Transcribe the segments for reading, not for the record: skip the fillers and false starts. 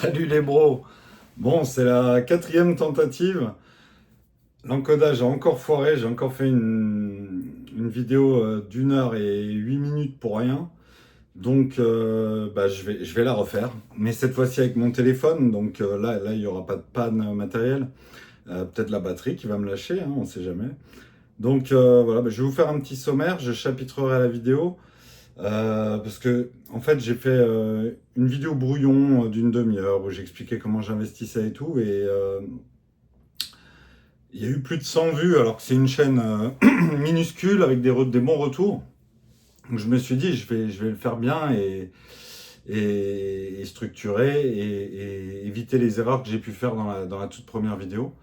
Salut les bros. Bon, c'est la quatrième tentative. L'encodage a encore foiré. J'ai encore fait une vidéo d'1 h et 8 minutes pour rien. Donc, je vais la refaire. Mais cette fois-ci avec mon téléphone. Donc là, il n'y aura pas de panne matérielle. Peut-être la batterie qui va me lâcher, hein, on ne sait jamais. Donc voilà, je vais vous faire un petit sommaire. Je chapitrerai la vidéo. Parce que, en fait, j'ai fait une vidéo brouillon d'une demi-heure où j'expliquais comment j'investissais et tout. Il y a eu plus de 100 vues alors que c'est une chaîne minuscule avec des bons retours. Donc je me suis dit, je vais le faire bien et structurer et éviter les erreurs que j'ai pu faire dans la toute première vidéo.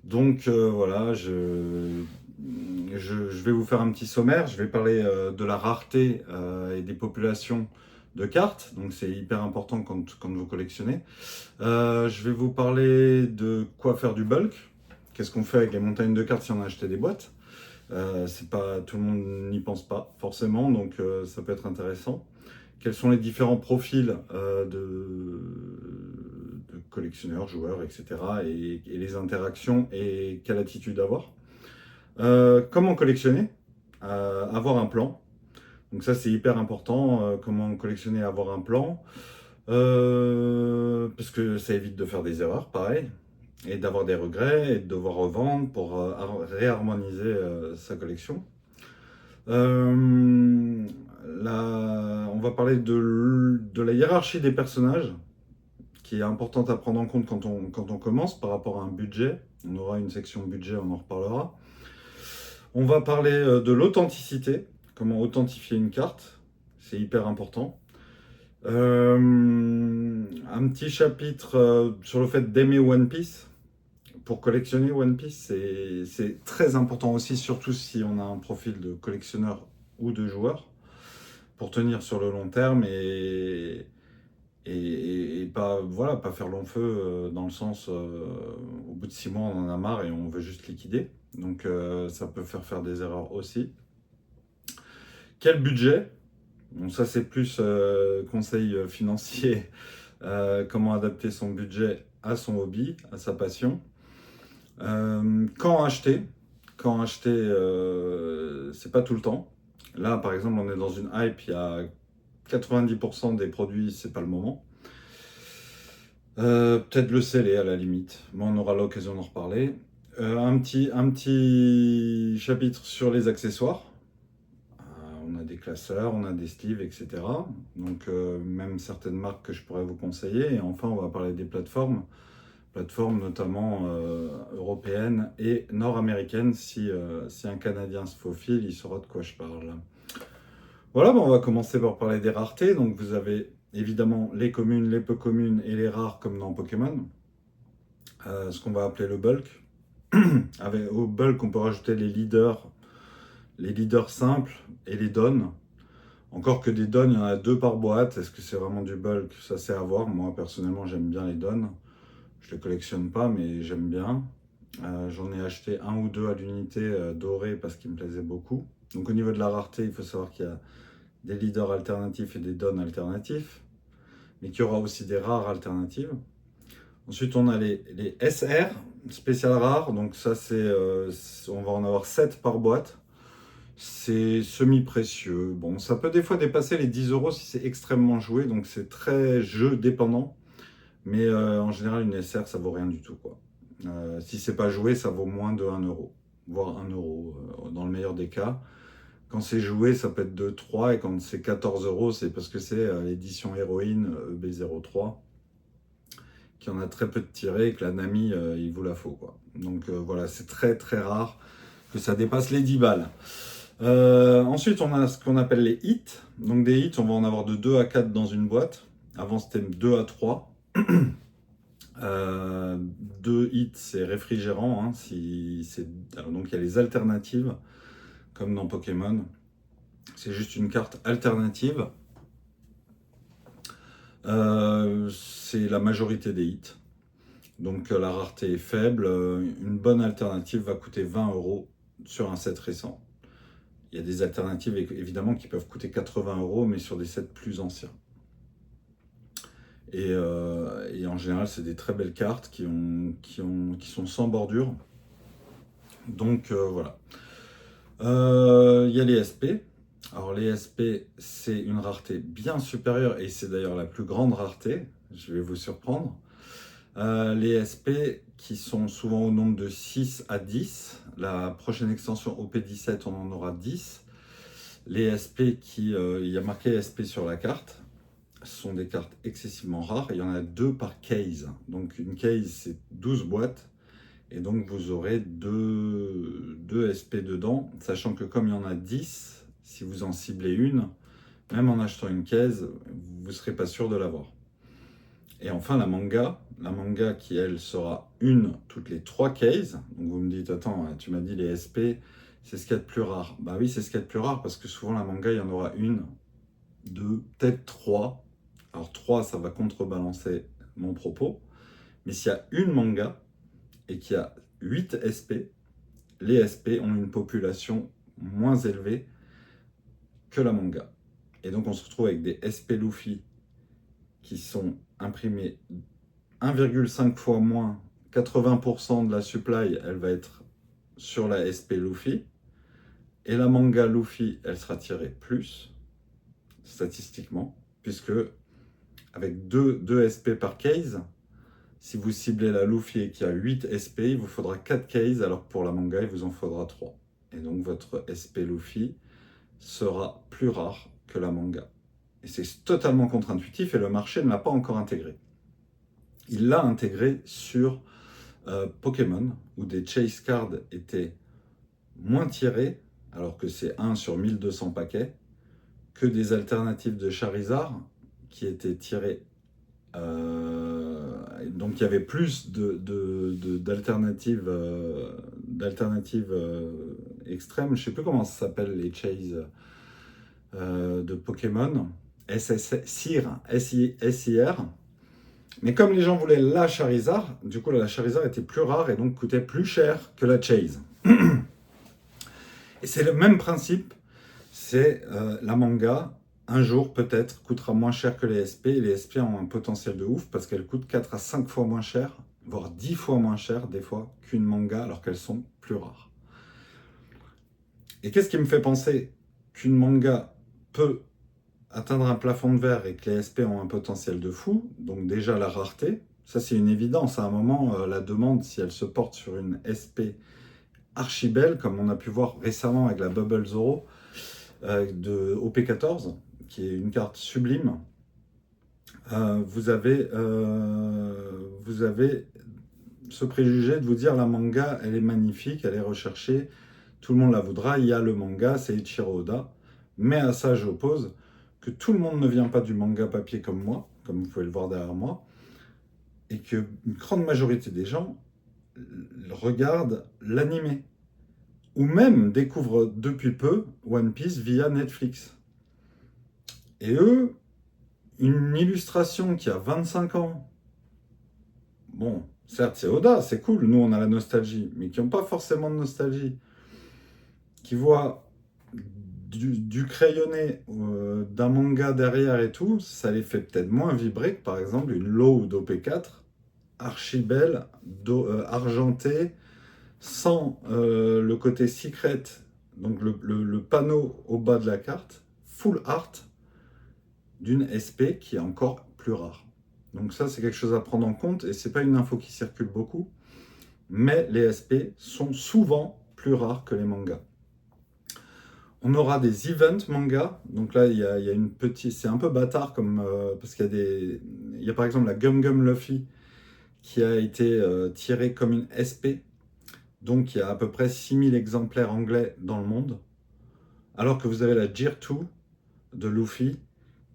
Donc voilà, je vais vous faire un petit sommaire. Je vais parler de la rareté et des populations de cartes. Donc c'est hyper important quand vous collectionnez. Je vais vous parler de quoi faire du bulk. Qu'est-ce qu'on fait avec les montagnes de cartes si on a acheté des boîtes. C'est pas, tout le monde n'y pense pas forcément, donc ça peut être intéressant. Quels sont les différents profils de collectionneurs, joueurs, etc. Et les interactions et quelle attitude avoir. Comment collectionner. Avoir un plan. Donc ça c'est hyper important. Comment collectionner, avoir un plan. Parce que ça évite de faire des erreurs, pareil, et d'avoir des regrets, et de devoir revendre pour réharmoniser sa collection. On va parler de la hiérarchie des personnages, qui est importante à prendre en compte quand on commence par rapport à un budget. On aura une section budget, on en reparlera. On va parler de l'authenticité, comment authentifier une carte, c'est hyper important. Un petit chapitre sur le fait d'aimer One Piece. Pour collectionner One Piece, c'est très important aussi, surtout si on a un profil de collectionneur ou de joueur, pour tenir sur le long terme et pas, voilà, pas faire long feu dans le sens, au bout de 6 mois on en a marre et on veut juste liquider. Donc ça peut faire des erreurs aussi. Quel budget? Bon, ça c'est plus conseil financier, comment adapter son budget à son hobby, à sa passion. Quand acheter? Quand acheter, c'est pas tout le temps. Là, par exemple, on est dans une hype, il y a 90% des produits, c'est pas le moment. Peut-être le sceller à la limite, mais on aura l'occasion d'en reparler. Un petit chapitre sur les accessoires. On a des classeurs, on a des sleeves, etc. Donc, même certaines marques que je pourrais vous conseiller. Et enfin, on va parler des plateformes notamment européennes et nord-américaines. Si un Canadien se faufile, il saura de quoi je parle. Voilà, on va commencer par parler des raretés. Donc vous avez évidemment les communes, les peu communes et les rares comme dans Pokémon. Ce qu'on va appeler le bulk. Au bulk, on peut rajouter les leaders simples et les dons. Encore que des dons, il y en a 2 par boîte. Est-ce que c'est vraiment du bulk? Ça c'est à voir. Moi personnellement, j'aime bien les dons. Je les collectionne pas, mais j'aime bien. J'en ai acheté 1 ou 2 à l'unité doré parce qu'ils me plaisaient beaucoup. Donc au niveau de la rareté, il faut savoir qu'il y a des leaders alternatifs et des dons alternatifs, mais qu'il y aura aussi des rares alternatives. Ensuite, on a les SR, spécial rare. Donc ça, on va en avoir 7 par boîte. C'est semi-précieux. Bon, ça peut des fois dépasser les 10 euros si c'est extrêmement joué, donc c'est très jeu dépendant. Mais en général, une SR, ça vaut rien du tout, quoi. Si c'est pas joué, ça vaut moins de 1 euro, voire 1 euro dans le meilleur des cas. Quand c'est joué, ça peut être 2, 3, et quand c'est 14 euros, c'est parce que c'est l'édition héroïne EB03, qui en a très peu de tirés et que la Nami, il vous la faut, quoi. Donc voilà, c'est très très rare que ça dépasse les 10 balles. Ensuite, on a ce qu'on appelle les hits. Donc des hits, on va en avoir de 2 à 4 dans une boîte. Avant, c'était 2 à 3. 2 hits, c'est réfrigérant. Hein, alors, donc il y a les alternatives, comme dans Pokémon. C'est juste une carte alternative. C'est la majorité des hits. Donc la rareté est faible. Une bonne alternative va coûter 20 euros sur un set récent. Il y a des alternatives évidemment qui peuvent coûter 80 euros, mais sur des sets plus anciens. Et Et en général, c'est des très belles cartes qui sont sans bordure. Donc voilà. Il y a les SP. Alors les SP, c'est une rareté bien supérieure et c'est d'ailleurs la plus grande rareté. Je vais vous surprendre. Les SP qui sont souvent au nombre de 6 à 10. La prochaine extension OP17, on en aura 10. Les SP il y a marqué SP sur la carte. Ce sont des cartes excessivement rares. Il y en a 2 par case. Donc une case, c'est 12 boîtes. Et donc vous aurez 2 SP dedans. Sachant que comme il y en a 10, si vous en ciblez une, même en achetant une case, vous ne serez pas sûr de l'avoir. Et enfin la manga qui elle sera une toutes les 3 cases. Donc vous me dites, attends, tu m'as dit les SP, c'est ce qu'il y a de plus rare. Bah oui, c'est ce qu'il y a de plus rare parce que souvent la manga, il y en aura une, deux, peut-être 3. Alors 3, ça va contrebalancer mon propos. Mais s'il y a une manga et qu'il y a 8 SP, les SP ont une population moins élevée que la manga. Et donc on se retrouve avec des SP Luffy qui sont imprimés 1,5 fois moins, 80% de la supply, elle va être sur la SP Luffy. Et la manga Luffy, elle sera tirée plus, statistiquement, puisque avec 2 SP par case, si vous ciblez la Luffy et qu'il y a 8 SP, il vous faudra 4 cases, alors que pour la manga, il vous en faudra 3. Et donc votre SP Luffy sera plus rare que la manga. Et c'est totalement contre-intuitif et le marché ne l'a pas encore intégré. Il l'a intégré sur Pokémon, où des chase cards étaient moins tirés, alors que c'est 1 sur 1200 paquets, que des alternatives de Charizard qui étaient tirées. Donc il y avait plus d'alternatives extrêmes. Je ne sais plus comment ça s'appelle les chases de Pokémon. SIR. Mais comme les gens voulaient la Charizard, du coup la Charizard était plus rare et donc coûtait plus cher que la Chase. Et c'est le même principe, c'est la manga, un jour peut-être, coûtera moins cher que les SP, et les SP ont un potentiel de ouf parce qu'elles coûtent 4 à 5 fois moins cher, voire 10 fois moins cher des fois qu'une manga alors qu'elles sont plus rares. Et qu'est-ce qui me fait penser qu'une manga peut atteindre un plafond de verre et que les SP ont un potentiel de fou, donc déjà la rareté, ça c'est une évidence. À un moment, la demande, si elle se porte sur une SP archi belle, comme on a pu voir récemment avec la Bubble Zoro de OP14, qui est une carte sublime, vous avez ce préjugé de vous dire la manga, elle est magnifique, elle est recherchée, tout le monde la voudra, il y a le manga, c'est Ichiro Oda. Mais à ça, j'oppose que tout le monde ne vient pas du manga papier comme moi, comme vous pouvez le voir derrière moi, et qu'une grande majorité des gens regardent l'animé, ou même découvrent depuis peu One Piece via Netflix. Et eux, une illustration qui a 25 ans, bon, certes c'est Oda, c'est cool, nous on a la nostalgie, mais qui n'ont pas forcément de nostalgie, qui voient du crayonné d'un manga derrière et tout, ça les fait peut-être moins vibrer que par exemple une Low d'OP4, archi belle, argentée, sans le côté secret, donc le panneau au bas de la carte, full art, d'une SP qui est encore plus rare. Donc ça, c'est quelque chose à prendre en compte, et c'est pas une info qui circule beaucoup, mais les SP sont souvent plus rares que les mangas. On aura des events manga, donc là il y a une petite, c'est un peu bâtard comme parce qu'il y a il y a par exemple la Gum Gum Luffy qui a été tirée comme une SP, donc il y a à peu près 6000 exemplaires anglais dans le monde, alors que vous avez la Gear 2 de Luffy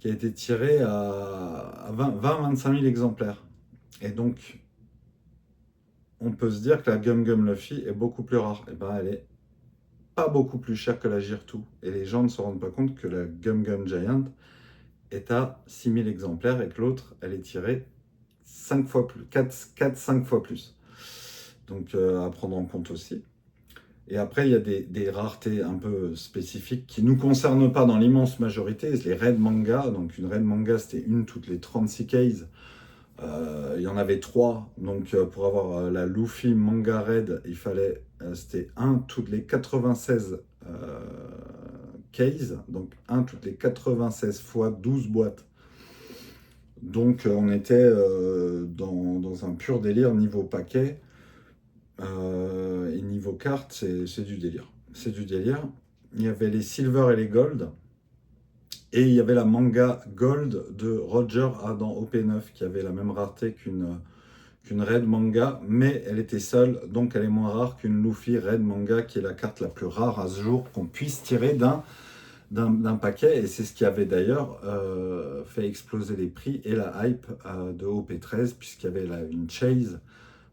qui a été tirée à 20-25 000 exemplaires. Et donc on peut se dire que la Gum Gum Luffy est beaucoup plus rare. Et ben elle est pas beaucoup plus chère que la Gear 2. Et les gens ne se rendent pas compte que la Gum Gum Giant est à 6000 exemplaires et que l'autre, elle est tirée 5 fois plus, 4-5 fois plus. Donc à prendre en compte aussi. Et après, il y a des raretés un peu spécifiques qui ne nous concernent pas dans l'immense majorité. Les raid manga, donc une raid manga, c'était une toutes les 36 cases. Il y en avait 3, donc pour avoir la Luffy Manga Red, il fallait, c'était un toutes les 96 cases, donc un toutes les 96 fois 12 boîtes. Donc on était dans un pur délire niveau paquet. Et niveau carte, c'est du délire. C'est du délire. Il y avait les silver et les gold. Et il y avait la manga gold de Roger dans OP9 qui avait la même rareté qu'une Red Manga, mais elle était seule, donc elle est moins rare qu'une Luffy Red Manga, qui est la carte la plus rare à ce jour qu'on puisse tirer d'un paquet, et c'est ce qui avait d'ailleurs fait exploser les prix et la hype de OP13, puisqu'il y avait une chase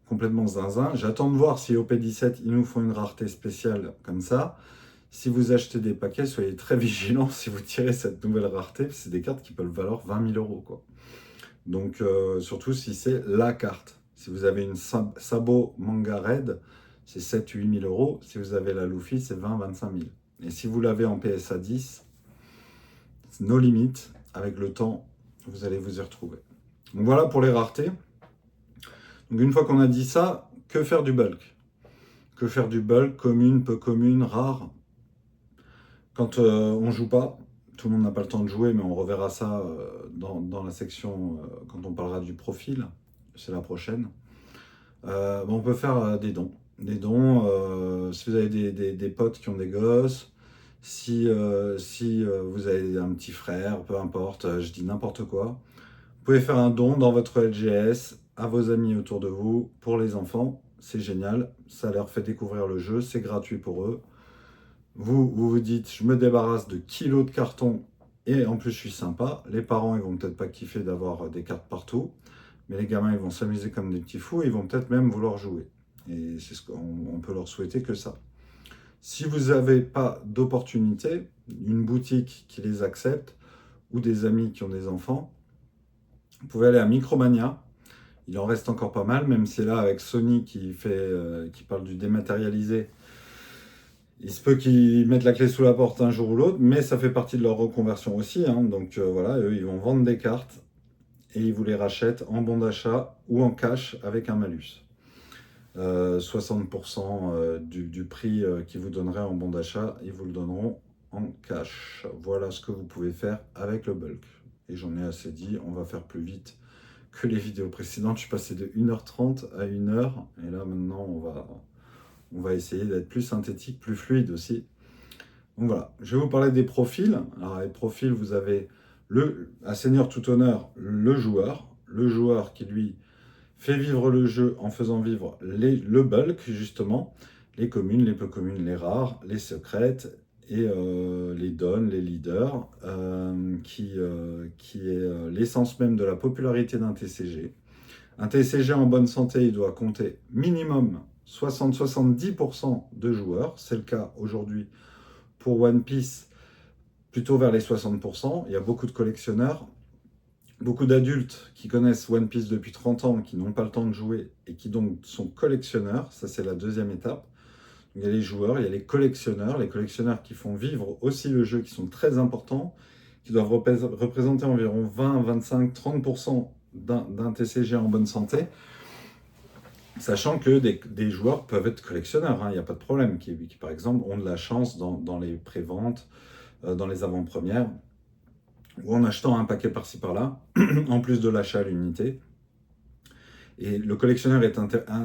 complètement zinzin. J'attends de voir si OP17, ils nous font une rareté spéciale comme ça. Si vous achetez des paquets, soyez très vigilants si vous tirez cette nouvelle rareté, c'est des cartes qui peuvent valoir 20 000 euros, quoi. Donc, surtout si c'est la carte. Si vous avez une Sabo Manga Red, c'est 7-8 000 euros. Si vous avez la Luffy, c'est 20-25 000. Et si vous l'avez en PSA 10, nos limites, avec le temps, vous allez vous y retrouver. Donc voilà pour les raretés. Donc une fois qu'on a dit ça, que faire du bulk? Que faire du bulk? Commune, peu commune, rare? Quand on joue pas, tout le monde n'a pas le temps de jouer, mais on reverra ça dans la section quand on parlera du profil. C'est la prochaine. On peut faire des dons. Des dons, si vous avez des potes qui ont des gosses, si vous avez un petit frère, peu importe, je dis n'importe quoi. Vous pouvez faire un don dans votre LGS à vos amis autour de vous pour les enfants. C'est génial, ça leur fait découvrir le jeu, c'est gratuit pour eux. Vous dites, je me débarrasse de kilos de carton et en plus je suis sympa. Les parents, ils vont peut-être pas kiffer d'avoir des cartes partout, mais les gamins, ils vont s'amuser comme des petits fous et ils vont peut-être même vouloir jouer. Et c'est ce qu'on peut leur souhaiter que ça. Si vous n'avez pas d'opportunité, une boutique qui les accepte ou des amis qui ont des enfants, vous pouvez aller à Micromania. Il en reste encore pas mal, même si là, avec Sony qui parle du dématérialisé, il se peut qu'ils mettent la clé sous la porte un jour ou l'autre, mais ça fait partie de leur reconversion aussi, hein. Donc voilà, eux, ils vont vendre des cartes et ils vous les rachètent en bon d'achat ou en cash avec un malus. 60% du prix qu'ils vous donneraient en bon d'achat, ils vous le donneront en cash. Voilà ce que vous pouvez faire avec le bulk. Et j'en ai assez dit, on va faire plus vite que les vidéos précédentes. Je suis passé de 1h30 à 1h, et là maintenant on va essayer d'être plus synthétique, plus fluide aussi. Donc voilà, je vais vous parler des profils. Alors les profils, vous avez à Seigneur tout honneur, le joueur qui lui fait vivre le jeu en faisant vivre le bulk, justement, les communes, les peu communes, les rares, les secrètes et les dons, les leaders, qui est l'essence même de la popularité d'un TCG. Un TCG en bonne santé, il doit compter minimum 60-70% de joueurs. C'est le cas aujourd'hui pour One Piece, plutôt vers les 60%. Il y a beaucoup de collectionneurs, beaucoup d'adultes qui connaissent One Piece depuis 30 ans, qui n'ont pas le temps de jouer et qui donc sont collectionneurs. Ça, c'est la deuxième étape. Il y a les joueurs, il y a les collectionneurs qui font vivre aussi le jeu, qui sont très importants, qui doivent représenter environ 20, 25, 30% d'un TCG en bonne santé. Sachant que des joueurs peuvent être collectionneurs, hein, il n'y a pas de problème, qui par exemple ont de la chance dans les préventes, dans les avant-premières, ou en achetant un paquet par-ci par-là, en plus de l'achat à l'unité. Et le collectionneur est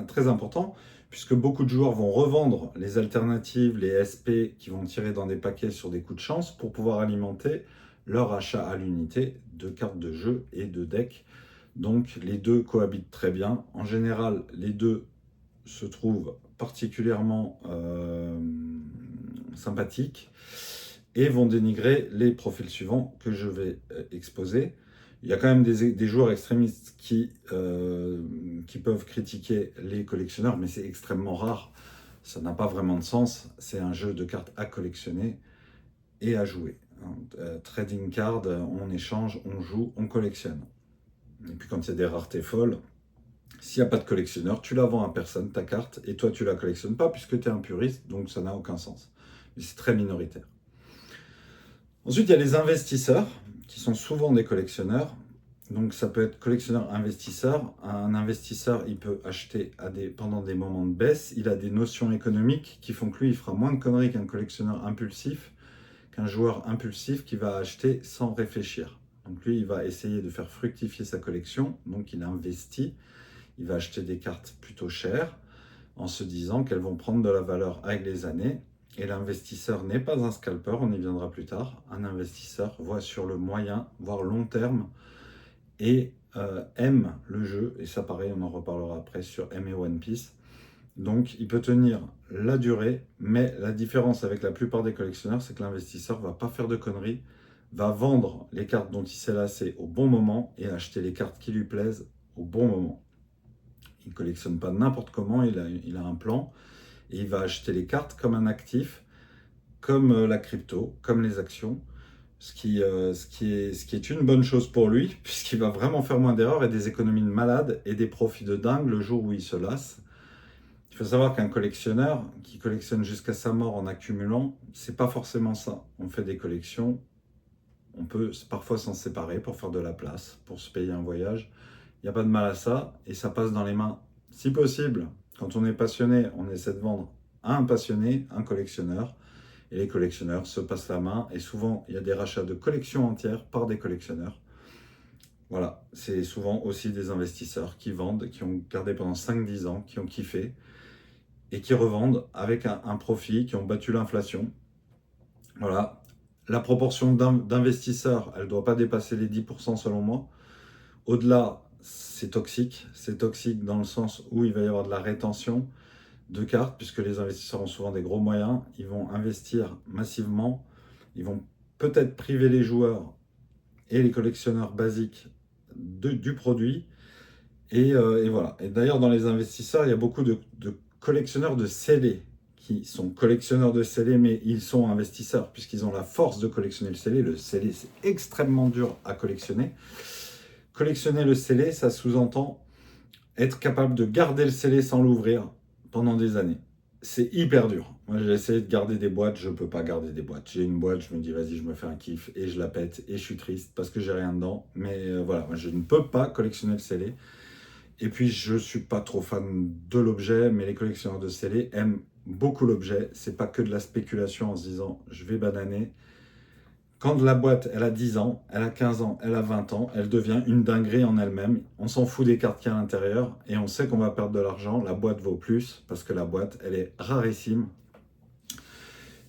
très important, puisque beaucoup de joueurs vont revendre les alternatives, les SP qui vont tirer dans des paquets sur des coups de chance pour pouvoir alimenter leur achat à l'unité de cartes de jeu et de decks. Donc les deux cohabitent très bien. En général, les deux se trouvent particulièrement sympathiques et vont dénigrer les profils suivants que je vais exposer. Il y a quand même des joueurs extrémistes qui peuvent critiquer les collectionneurs, mais c'est extrêmement rare. Ça n'a pas vraiment de sens. C'est un jeu de cartes à collectionner et à jouer. Trading card, on échange, on joue, on collectionne. Et puis quand il y a des raretés folles, s'il n'y a pas de collectionneur, tu la vends à personne, ta carte, et toi tu la collectionnes pas puisque tu es un puriste, donc ça n'a aucun sens. Mais c'est très minoritaire. Ensuite, il y a les investisseurs, qui sont souvent des collectionneurs, Donc ça peut être collectionneur-investisseur. Un investisseur, il peut acheter pendant des moments de baisse. Il a des notions économiques qui font que lui, il fera moins de conneries qu'un collectionneur impulsif, qu'un joueur impulsif qui va acheter sans réfléchir. Donc lui, il va essayer de faire fructifier sa collection. Donc il investit. Il va acheter des cartes plutôt chères en se disant qu'elles vont prendre de la valeur avec les années. Et l'investisseur n'est pas un scalper, on y viendra plus tard. Un investisseur voit sur le moyen, voire long terme, et aime le jeu. Et ça, pareil, on en reparlera après sur M et One Piece. Donc, il peut tenir la durée, mais la différence avec la plupart des collectionneurs, c'est que l'investisseur ne va pas faire de conneries, va vendre les cartes dont il s'est lassé au bon moment et acheter les cartes qui lui plaisent au bon moment. Il ne collectionne pas n'importe comment, il a un plan et il va acheter les cartes comme un actif, comme la crypto, comme les actions, ce qui est une bonne chose pour lui, puisqu'il va vraiment faire moins d'erreurs et des économies de malade et des profits de dingue le jour où il se lasse. Il faut savoir qu'un collectionneur qui collectionne jusqu'à sa mort en accumulant, c'est pas forcément ça. On fait des collections, on peut parfois s'en séparer pour faire de la place, pour se payer un voyage. Il n'y a pas de mal à ça et ça passe dans les mains. Si possible, quand on est passionné, on essaie de vendre à un passionné, un collectionneur. Et les collectionneurs se passent la main. Et souvent, il y a des rachats de collections entières par des collectionneurs. Voilà, c'est souvent aussi des investisseurs qui vendent, qui ont gardé pendant 5-10 ans, qui ont kiffé et qui revendent avec un profit, qui ont battu l'inflation. Voilà, la proportion d'investisseurs, elle ne doit pas dépasser les 10% selon moi. Au-delà, c'est toxique. C'est toxique dans le sens où il va y avoir de la rétention de cartes, puisque les investisseurs ont souvent des gros moyens. Ils vont investir massivement. Ils vont peut-être priver les joueurs et les collectionneurs basiques du produit. Et voilà. Et d'ailleurs, dans les investisseurs, il y a beaucoup de collectionneurs de scellés qui sont collectionneurs de scellés, mais ils sont investisseurs, puisqu'ils ont la force de collectionner le scellé. Le scellé, c'est extrêmement dur à collectionner. Collectionner le scellé, ça sous-entend être capable de garder le scellé sans l'ouvrir pendant des années. C'est hyper dur. Moi, j'ai essayé de garder des boîtes, je ne peux pas garder des boîtes. J'ai une boîte, je me dis, vas-y, je me fais un kiff, et je la pète, et je suis triste parce que j'ai rien dedans. Mais voilà, moi, je ne peux pas collectionner le scellé. Et puis, je ne suis pas trop fan de l'objet, mais les collectionneurs de scellé aiment beaucoup l'objet. C'est pas que de la spéculation en se disant, je vais bananer. Quand la boîte, elle a 10 ans, elle a 15 ans, elle a 20 ans, elle devient une dinguerie en elle-même. On s'en fout des cartes qu'il y a à l'intérieur et on sait qu'on va perdre de l'argent. La boîte vaut plus parce que la boîte, elle est rarissime.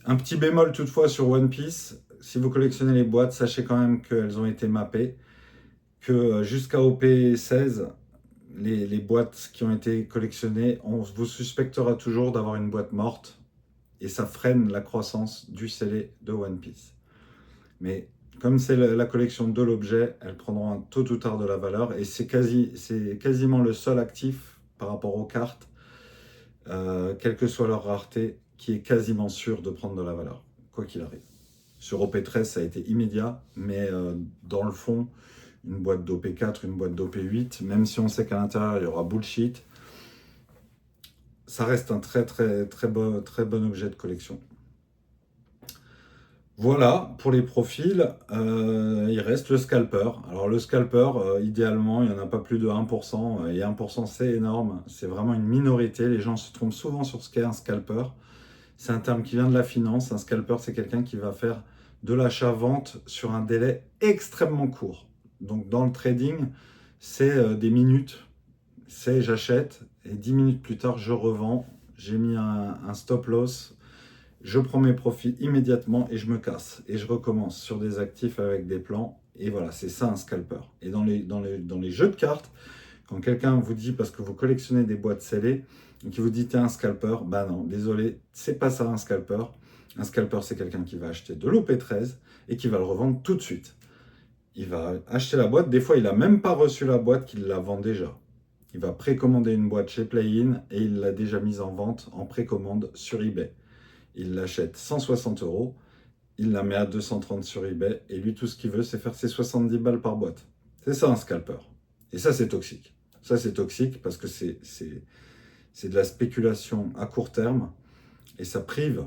Un petit bémol toutefois sur One Piece, si vous collectionnez les boîtes, sachez quand même qu'elles ont été mappées, que jusqu'à OP16, les boîtes qui ont été collectionnées, on vous suspectera toujours d'avoir une boîte morte et ça freine la croissance du scellé de One Piece. Mais comme c'est la collection de l'objet, elles prendront tôt ou tard de la valeur et c'est quasiment le seul actif par rapport aux cartes, quelle que soit leur rareté, qui est quasiment sûr de prendre de la valeur, quoi qu'il arrive. Sur OP13, ça a été immédiat, mais dans le fond, une boîte d'OP4, une boîte d'OP8, même si on sait qu'à l'intérieur, il y aura bullshit, ça reste un très bon objet de collection. Voilà, pour les profils, il reste le scalper. Alors le scalper, idéalement, il n'y en a pas plus de 1%, et 1% c'est énorme, c'est vraiment une minorité, les gens se trompent souvent sur ce qu'est un scalper. C'est un terme qui vient de la finance, un scalper c'est quelqu'un qui va faire de l'achat-vente sur un délai extrêmement court. Donc dans le trading, c'est des minutes, c'est j'achète, et 10 minutes plus tard je revends, j'ai mis un stop loss, je prends mes profits immédiatement et je me casse. Et je recommence sur des actifs avec des plans. Et voilà, c'est ça un scalper. Et dans les jeux de cartes, quand quelqu'un vous dit, parce que vous collectionnez des boîtes scellées, et qui vous dit t'es un scalper, bah non, désolé, c'est pas ça un scalper. Un scalper, c'est quelqu'un qui va acheter de l'OP13 et qui va le revendre tout de suite. Il va acheter la boîte, des fois il n'a même pas reçu la boîte qu'il la vend déjà. Il va précommander une boîte chez Play-in et il l'a déjà mise en vente en précommande sur eBay. Il l'achète 160 €, il la met à 230 sur eBay, et lui, tout ce qu'il veut, c'est faire ses 70 balles par boîte. C'est ça un scalper. Et ça, c'est toxique. Ça, c'est toxique parce que c'est de la spéculation à court terme, et ça prive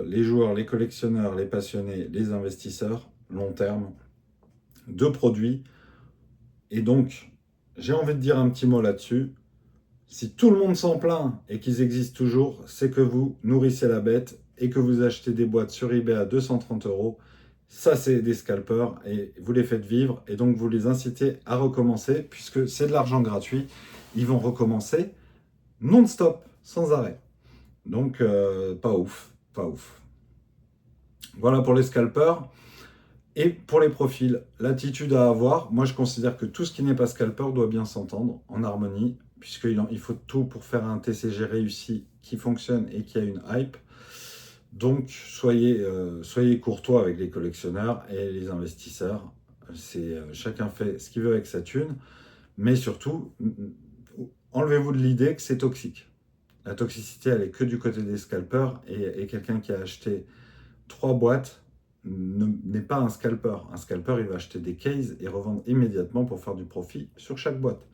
les joueurs, les collectionneurs, les passionnés, les investisseurs, long terme, de produits. Et donc, j'ai envie de dire un petit mot là-dessus. Si tout le monde s'en plaint et qu'ils existent toujours, c'est que vous nourrissez la bête et que vous achetez des boîtes sur eBay à 230 euros. Ça, c'est des scalpers et vous les faites vivre et donc vous les incitez à recommencer puisque c'est de l'argent gratuit. Ils vont recommencer non-stop, sans arrêt. Donc, pas ouf, pas ouf. Voilà pour les scalpers. Et pour les profils, l'attitude à avoir, moi je considère que tout ce qui n'est pas scalper doit bien s'entendre en harmonie, puisqu'il faut tout pour faire un TCG réussi qui fonctionne et qui a une hype. Donc soyez courtois avec les collectionneurs et les investisseurs. Chacun fait ce qu'il veut avec sa thune, mais surtout, enlevez-vous de l'idée que c'est toxique. La toxicité, elle est que du côté des scalpers et quelqu'un qui a acheté 3 boîtes n'est pas un scalper. Un scalper, il va acheter des cases et revendre immédiatement pour faire du profit sur chaque boîte.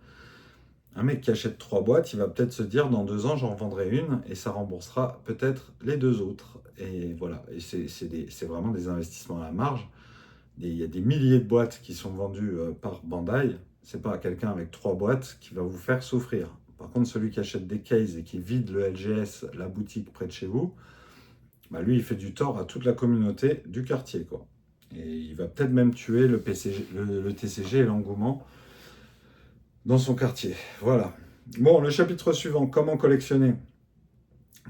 Un mec qui achète 3 boîtes, il va peut-être se dire dans 2 ans, j'en vendrai une et ça remboursera peut-être les 2 autres. Et voilà, et c'est vraiment des investissements à la marge. Il y a des milliers de boîtes qui sont vendues par Bandai. C'est pas quelqu'un avec 3 boîtes qui va vous faire souffrir. Par contre, celui qui achète des cases et qui vide le LGS, la boutique près de chez vous, bah lui, il fait du tort à toute la communauté du quartier, quoi. Et il va peut-être même tuer le TCG et l'engouement dans son quartier. Voilà. Bon, le chapitre suivant, comment collectionner.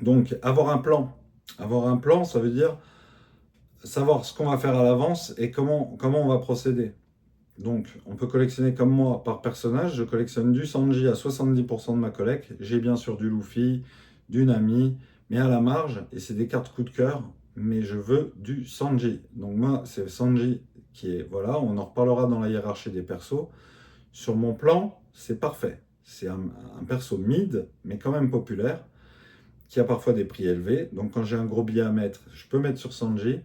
Donc, avoir un plan. Avoir un plan, ça veut dire savoir ce qu'on va faire à l'avance et comment on va procéder. Donc, on peut collectionner comme moi par personnage. Je collectionne du Sanji à 70% de ma collecte. J'ai bien sûr du Luffy, du Nami, mais à la marge, et c'est des cartes coup de cœur, mais je veux du Sanji. Donc moi, c'est Sanji qui est, voilà, on en reparlera dans la hiérarchie des persos. Sur mon plan, c'est parfait. C'est un perso mid, mais quand même populaire, qui a parfois des prix élevés. Donc quand j'ai un gros billet à mettre, je peux mettre sur Sanji.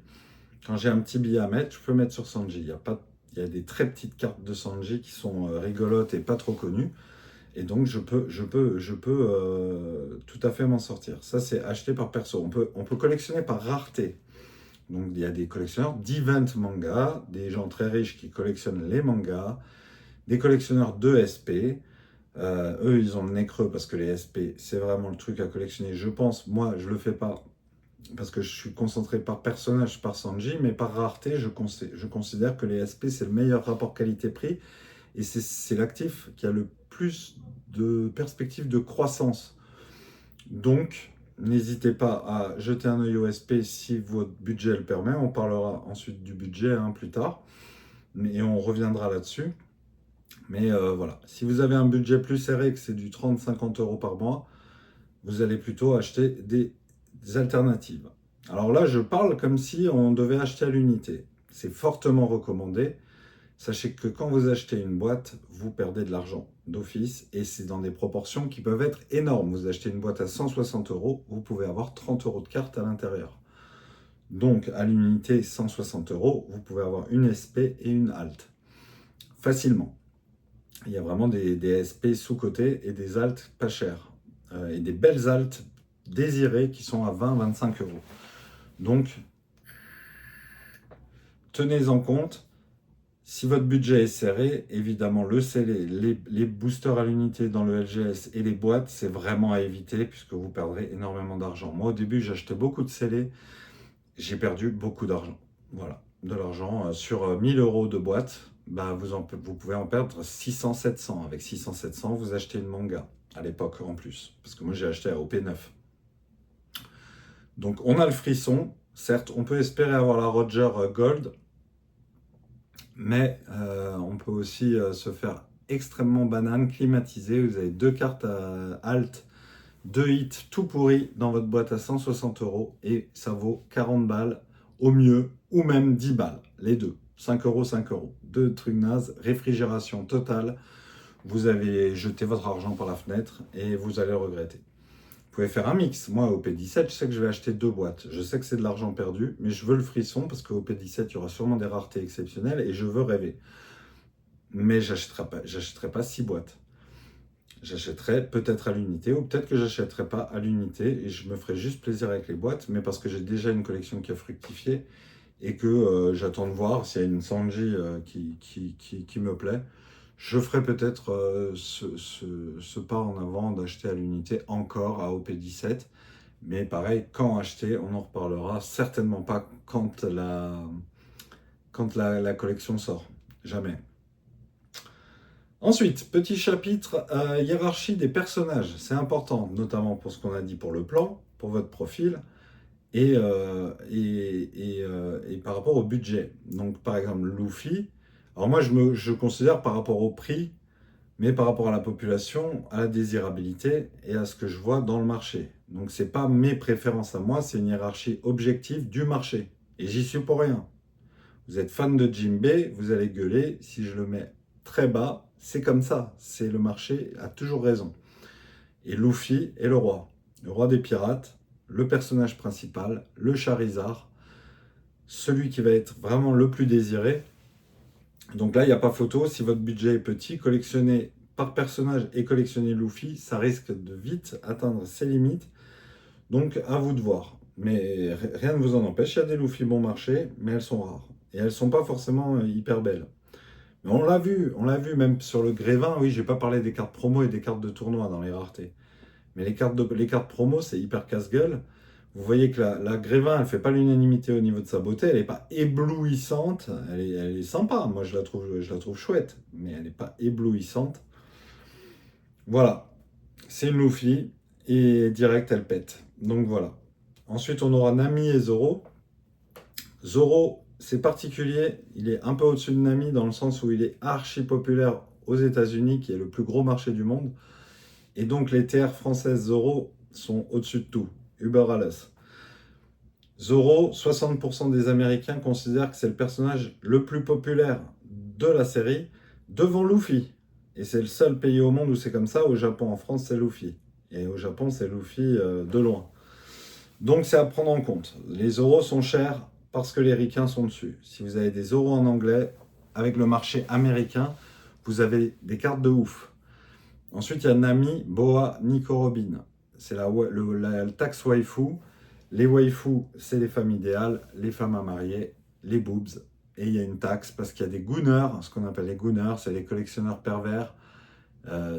Quand j'ai un petit billet à mettre, je peux mettre sur Sanji. Il y a des très petites cartes de Sanji qui sont rigolotes et pas trop connues. Et donc, je peux tout à fait m'en sortir. Ça, c'est acheté par perso. On peut collectionner par rareté. Donc, il y a des collectionneurs d'event manga, des gens très riches qui collectionnent les mangas, des collectionneurs de SP. Eux, ils ont le nez creux parce que les SP, c'est vraiment le truc à collectionner. Je pense, moi, je le fais pas parce que je suis concentré par personnage, par Sanji, mais par rareté, je considère que les SP, c'est le meilleur rapport qualité-prix. Et c'est l'actif qui a le plus de perspectives de croissance. Donc, n'hésitez pas à jeter un œil au SP si votre budget le permet. On parlera ensuite du budget plus tard, et on reviendra là-dessus. Mais voilà, si vous avez un budget plus serré, que c'est du 30-50 euros par mois, vous allez plutôt acheter des alternatives. Alors là, je parle comme si on devait acheter à l'unité. C'est fortement recommandé. Sachez que quand vous achetez une boîte, vous perdez de l'argent d'office et c'est dans des proportions qui peuvent être énormes. Vous achetez une boîte à 160 euros, vous pouvez avoir 30 euros de cartes à l'intérieur. Donc à l'unité 160 euros, vous pouvez avoir une SP et une alt. Facilement. Il y a vraiment des SP sous-cotés et des alts pas chers. Et des belles alts désirées qui sont à 20-25 euros. Donc, tenez-en compte. Si votre budget est serré, évidemment, le scellé, les boosters à l'unité dans le LGS et les boîtes, c'est vraiment à éviter puisque vous perdrez énormément d'argent. Moi, au début, j'achetais beaucoup de scellés. J'ai perdu beaucoup d'argent. Voilà, de l'argent. Sur 1000 euros de boîte, bah, vous pouvez en perdre 600-700. Avec 600-700, vous achetez une manga à l'époque en plus. Parce que moi, j'ai acheté à OP9. Donc, on a le frisson. Certes, on peut espérer avoir la Roger Gold. Mais on peut aussi se faire extrêmement banane, climatisé. Vous avez 2 cartes alt, 2 hits tout pourris dans votre boîte à 160 euros et ça vaut 40 balles au mieux ou même 10 balles, les deux. 5 euros, 5 euros. Deux trucs nazes, réfrigération totale. Vous avez jeté votre argent par la fenêtre et vous allez le regretter. Vous pouvez faire un mix. Moi, au P17, je sais que je vais acheter 2 boîtes. Je sais que c'est de l'argent perdu, mais je veux le frisson parce qu'au P17, il y aura sûrement des raretés exceptionnelles et je veux rêver. Mais j'achèterai pas 6 boîtes. J'achèterai peut-être à l'unité ou peut-être que j'achèterai pas à l'unité et je me ferai juste plaisir avec les boîtes, mais parce que j'ai déjà une collection qui a fructifié et que j'attends de voir s'il y a une Sanji qui me plaît. Je ferai peut-être ce pas en avant d'acheter à l'unité encore à OP17. Mais pareil, quand acheter, on en reparlera. Certainement pas quand la collection sort. Jamais. Ensuite, petit chapitre, hiérarchie des personnages. C'est important, notamment pour ce qu'on a dit pour le plan, pour votre profil, et par rapport au budget. Donc par exemple, Luffy, alors moi je considère par rapport au prix, mais par rapport à la population, à la désirabilité et à ce que je vois dans le marché. Donc c'est pas mes préférences à moi, c'est une hiérarchie objective du marché. Et j'y suis pour rien. Vous êtes fan de Jinbei, vous allez gueuler. Si je le mets très bas, c'est comme ça. C'est le marché a toujours raison. Et Luffy est le roi des pirates, le personnage principal, le Charizard, celui qui va être vraiment le plus désiré. Donc là, il n'y a pas photo. Si votre budget est petit, collectionner par personnage et collectionner Luffy, ça risque de vite atteindre ses limites. Donc à vous de voir. Mais rien ne vous en empêche. Il y a des Luffy bon marché, mais elles sont rares. Et elles ne sont pas forcément hyper belles. Mais on l'a vu même sur le Grévin. Oui, je n'ai pas parlé des cartes promo et des cartes de tournoi dans les raretés. Mais les cartes promo, c'est hyper casse-gueule. Vous voyez que la Grévin, elle ne fait pas l'unanimité au niveau de sa beauté. Elle n'est pas éblouissante. Elle est sympa. Moi, je la trouve chouette. Mais elle n'est pas éblouissante. Voilà. C'est une Luffy. Et direct, elle pète. Donc voilà. Ensuite, on aura Nami et Zoro. Zoro, c'est particulier. Il est un peu au-dessus de Nami dans le sens où il est archi populaire aux États-Unis, qui est le plus gros marché du monde. Et donc, les TR françaises Zoro sont au-dessus de tout. Uber alles. Zoro, 60% des Américains considèrent que c'est le personnage le plus populaire de la série, devant Luffy. Et c'est le seul pays au monde où c'est comme ça. Au Japon, en France, c'est Luffy. Et au Japon, c'est Luffy de loin. Donc c'est à prendre en compte. Les Zoro sont chers parce que les ricains sont dessus. Si vous avez des Zoro en anglais, avec le marché américain, vous avez des cartes de ouf. Ensuite, il y a Nami, Boa, Nico Robin. C'est la taxe waifu. Les waifus, c'est les femmes idéales, les femmes à marier, les boobs. Et il y a une taxe parce qu'il y a des gooners, ce qu'on appelle les gooners, c'est les collectionneurs pervers.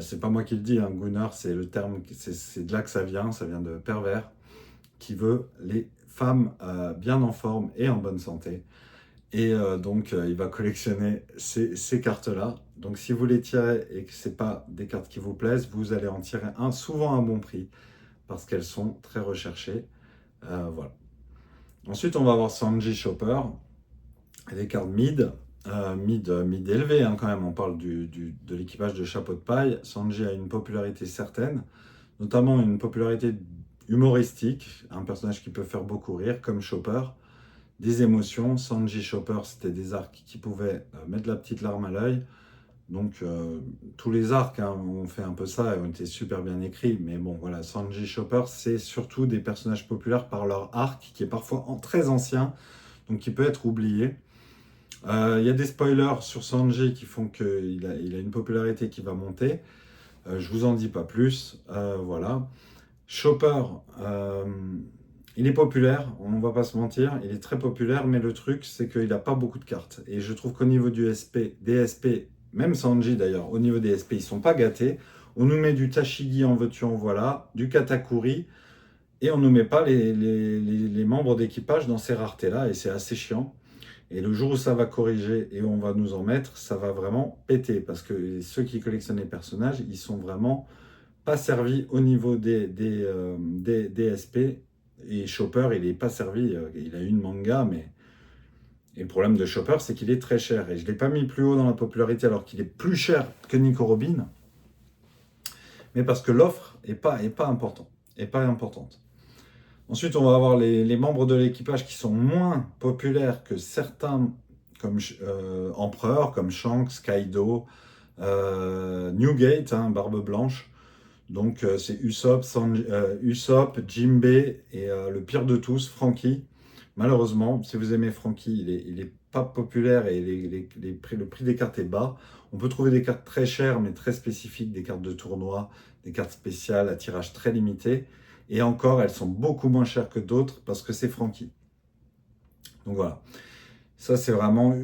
C'est pas moi qui le dis, hein. Gooner, c'est le terme, c'est de là que ça vient de pervers, qui veut les femmes bien en forme et en bonne santé. Et donc, il va collectionner ces cartes-là. Donc, si vous les tirez et que ce n'est pas des cartes qui vous plaisent, vous allez en tirer un, souvent à bon prix, parce qu'elles sont très recherchées. Voilà. Ensuite, on va avoir Sanji Chopper, des cartes mid élevées, hein, quand même. On parle de l'équipage de Chapeau de Paille. Sanji a une popularité certaine, notamment une popularité humoristique, un personnage qui peut faire beaucoup rire, comme Chopper. Des émotions. Sanji Chopper, c'était des arcs qui pouvaient mettre la petite larme à l'œil. Donc, tous les arcs ont fait un peu ça et ont été super bien écrits. Mais bon, voilà, Sanji Chopper, c'est surtout des personnages populaires par leur arc, qui est parfois très ancien, donc qui peut être oublié. Il y a des spoilers sur Sanji qui font qu'il a une popularité qui va monter. Je vous en dis pas plus. Voilà. Chopper, il est populaire, on ne va pas se mentir, il est très populaire, mais le truc, c'est qu'il n'a pas beaucoup de cartes. Et je trouve qu'au niveau des SP, même Sanji d'ailleurs, au niveau des SP, ils ne sont pas gâtés. On nous met du Tashigi en veux-tu, en voilà, du Katakuri, et on ne nous met pas les membres d'équipage dans ces raretés-là, et c'est assez chiant. Et le jour où ça va corriger et où on va nous en mettre, ça va vraiment péter, parce que ceux qui collectionnent les personnages, ils sont vraiment pas servis au niveau des SP. Et Chopper, il n'est pas servi. Il a une manga, mais. Et le problème de Chopper, c'est qu'il est très cher. Et je ne l'ai pas mis plus haut dans la popularité alors qu'il est plus cher que Nico Robin. Mais parce que l'offre n'est pas importante. Ensuite, on va avoir les membres de l'équipage qui sont moins populaires que certains, comme Empereur, comme Shanks, Kaido, Newgate, hein, Barbe Blanche. Donc c'est Usopp, Jinbei et le pire de tous, Franky. Malheureusement, si vous aimez Franky, il est pas populaire et le prix des cartes est bas. On peut trouver des cartes très chères mais très spécifiques, des cartes de tournoi, des cartes spéciales à tirage très limité. Et encore, elles sont beaucoup moins chères que d'autres parce que c'est Franky. Donc voilà. Ça, c'est vraiment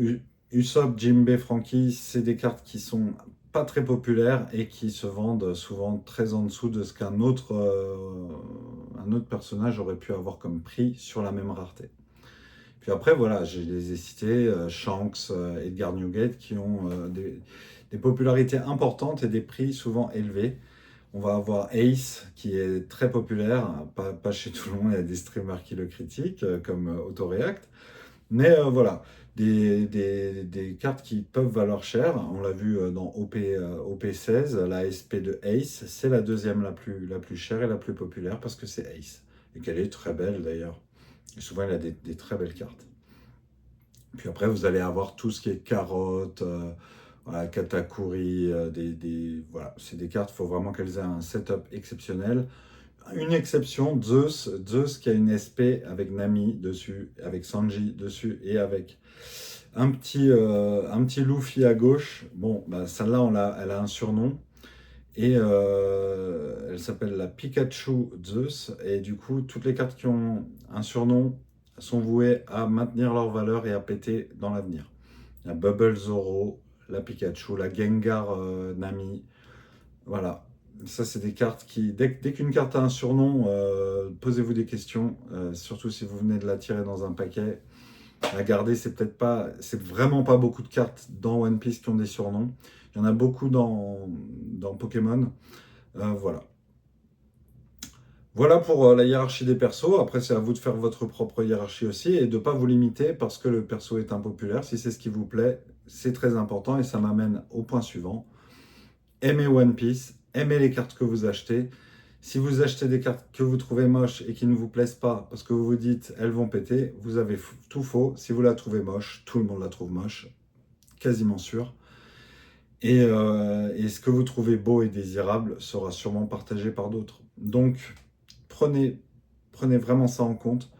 Usopp, Jinbei, Franky, c'est des cartes qui sont pas très populaires et qui se vendent souvent très en dessous de ce un autre personnage aurait pu avoir comme prix sur la même rareté. Puis après, voilà, je les ai cités, Shanks, Edgar Newgate, qui ont des popularités importantes et des prix souvent élevés. On va avoir Ace, qui est très populaire, pas chez tout le monde, il y a des streamers qui le critiquent, comme Autoreact. Mais voilà, des cartes qui peuvent valoir cher. On l'a vu dans OP16, la SP de Ace, c'est la deuxième la plus chère et la plus populaire parce que c'est Ace. Et qu'elle est très belle d'ailleurs. Et souvent, elle a des très belles cartes. Puis après, vous allez avoir tout ce qui est carotte, voilà, katakuri, voilà, c'est des cartes, il faut vraiment qu'elles aient un setup exceptionnel. Une exception, Zeus qui a une SP avec Nami dessus, avec Sanji dessus et avec un petit Luffy à gauche. Bon, bah, celle-là, elle a un surnom et elle s'appelle la Pikachu Zeus. Et du coup, toutes les cartes qui ont un surnom sont vouées à maintenir leur valeur et à péter dans l'avenir. La Bubble Zoro, la Pikachu, la Gengar Nami. Voilà. Ça, c'est des cartes qui, dès qu'une carte a un surnom, posez-vous des questions. Surtout si vous venez de la tirer dans un paquet. La garder, c'est vraiment pas beaucoup de cartes dans One Piece qui ont des surnoms. Il y en a beaucoup dans Pokémon. Voilà. Voilà pour la hiérarchie des persos. Après, c'est à vous de faire votre propre hiérarchie aussi et de ne pas vous limiter parce que le perso est impopulaire. Si c'est ce qui vous plaît, c'est très important et ça m'amène au point suivant. Aimez One Piece, aimez les cartes que vous achetez. Si vous achetez des cartes que vous trouvez moches et qui ne vous plaisent pas parce que vous vous dites elles vont péter, vous avez tout faux. Si vous la trouvez moche, tout le monde la trouve moche, quasiment sûr. Et ce que vous trouvez beau et désirable sera sûrement partagé par d'autres. Donc, prenez, prenez vraiment ça en compte.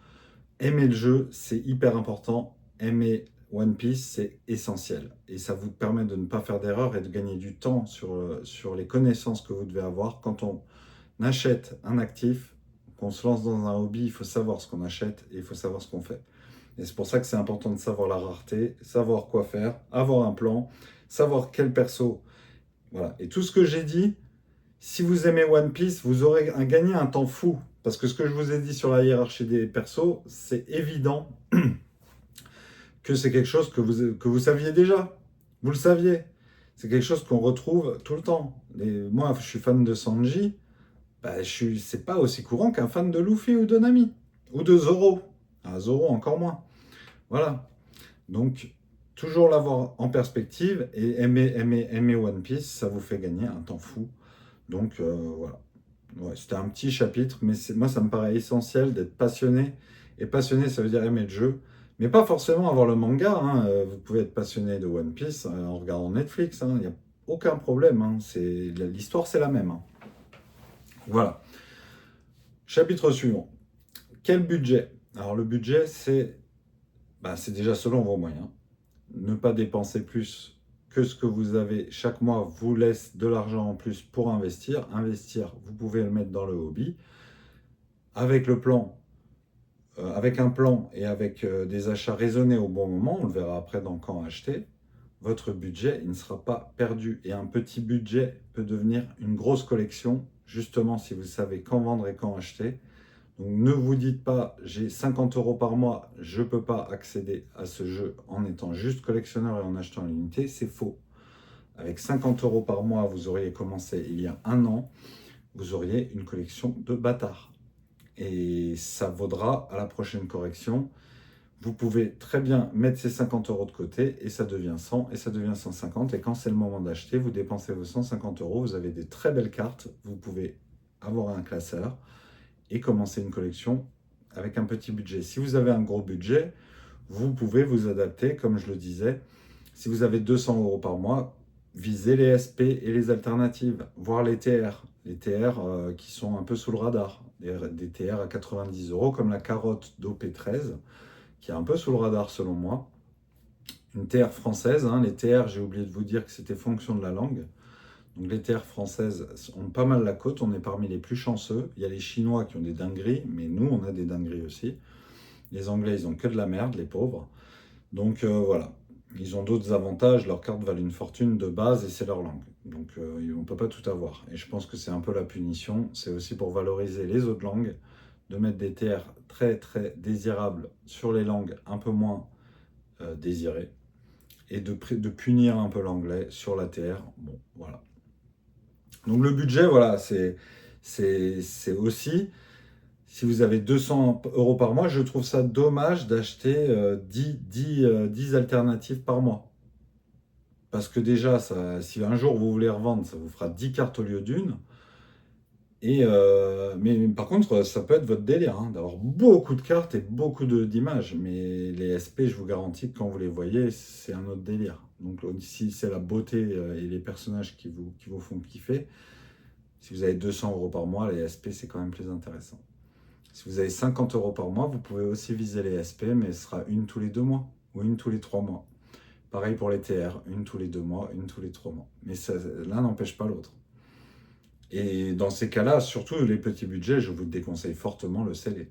Aimez le jeu, c'est hyper important. Aimez One Piece, c'est essentiel. Et ça vous permet de ne pas faire d'erreur et de gagner du temps sur les connaissances que vous devez avoir. Quand on achète un actif, qu'on se lance dans un hobby, il faut savoir ce qu'on achète et il faut savoir ce qu'on fait. Et c'est pour ça que c'est important de savoir la rareté, savoir quoi faire, avoir un plan, savoir quel perso. Voilà. Et tout ce que j'ai dit, si vous aimez One Piece, vous aurez gagné un temps fou. Parce que ce que je vous ai dit sur la hiérarchie des persos, c'est évident que c'est quelque chose que vous saviez déjà. Vous le saviez. C'est quelque chose qu'on retrouve tout le temps. Et moi, je suis fan de Sanji. Bah, c'est pas aussi courant qu'un fan de Luffy ou de Nami. Ou de Zoro. Ah, Zoro, encore moins. Voilà. Donc, toujours l'avoir en perspective et aimer One Piece, ça vous fait gagner un temps fou. Donc, voilà. Ouais, c'était un petit chapitre, mais moi, ça me paraît essentiel d'être passionné. Et passionné, ça veut dire aimer le jeu. Mais pas forcément avoir le manga, hein. Vous pouvez être passionné de One Piece en regardant Netflix, hein. Il n'y a aucun problème, hein. L'histoire, c'est la même, hein. Voilà. Chapitre suivant. Quel budget? Alors, le budget, c'est déjà selon vos moyens. Ne pas dépenser plus que ce que vous avez chaque mois vous laisse de l'argent en plus pour investir. Investir, vous pouvez le mettre dans le hobby. Avec le plan, avec un plan et avec des achats raisonnés au bon moment, on le verra après dans quand acheter, votre budget il ne sera pas perdu. Et un petit budget peut devenir une grosse collection, justement si vous savez quand vendre et quand acheter. Donc ne vous dites pas, j'ai 50 € par mois, je ne peux pas accéder à ce jeu en étant juste collectionneur et en achetant l'unité, c'est faux. Avec 50 € par mois, vous auriez commencé il y a un an, vous auriez une collection de bâtards. Et ça vaudra à la prochaine correction. Vous pouvez très bien mettre ces 50 € de côté et ça devient 100 et ça devient 150. Et quand c'est le moment d'acheter, vous dépensez vos 150 €, vous avez des très belles cartes, vous pouvez avoir un classeur et commencer une collection avec un petit budget. Si vous avez un gros budget, vous pouvez vous adapter, comme je le disais. Si vous avez 200 € par mois, visez les SP et les alternatives, voire les TR. Les TR qui sont un peu sous le radar. Des TR à 90 € comme la carotte d'OP13, qui est un peu sous le radar selon moi. Une TR française, hein. Les TR, j'ai oublié de vous dire que c'était fonction de la langue. Donc les terres françaises ont pas mal la cote, on est parmi les plus chanceux. Il y a les Chinois qui ont des dingueries, mais nous on a des dingueries aussi. Les Anglais ils ont que de la merde, les pauvres. Donc voilà, ils ont d'autres avantages, leurs cartes valent une fortune de base et c'est leur langue. Donc on ne peut pas tout avoir. Et je pense que c'est un peu la punition, c'est aussi pour valoriser les autres langues, de mettre des TR très très désirables sur les langues un peu moins désirées, et de punir un peu l'anglais sur la TR. Bon, voilà. Donc le budget, voilà, c'est aussi, si vous avez 200 euros par mois, je trouve ça dommage d'acheter 10 alternatives par mois. Parce que déjà, ça, si un jour vous voulez revendre, ça vous fera 10 cartes au lieu d'une. Mais par contre, ça peut être votre délire, hein, d'avoir beaucoup de cartes et beaucoup d'images. Mais les SP, je vous garantis que quand vous les voyez, c'est un autre délire. Donc si c'est la beauté et les personnages qui vous font kiffer, si vous avez 200 euros par mois, les SP, c'est quand même plus intéressant. Si vous avez 50 euros par mois, vous pouvez aussi viser les SP, mais ce sera une tous les 2 mois ou une tous les 3 mois. Pareil pour les TR, une tous les 2 mois, une tous les 3 mois. Mais l'un n'empêche pas l'autre. Et dans ces cas-là, surtout les petits budgets, je vous déconseille fortement le scellé.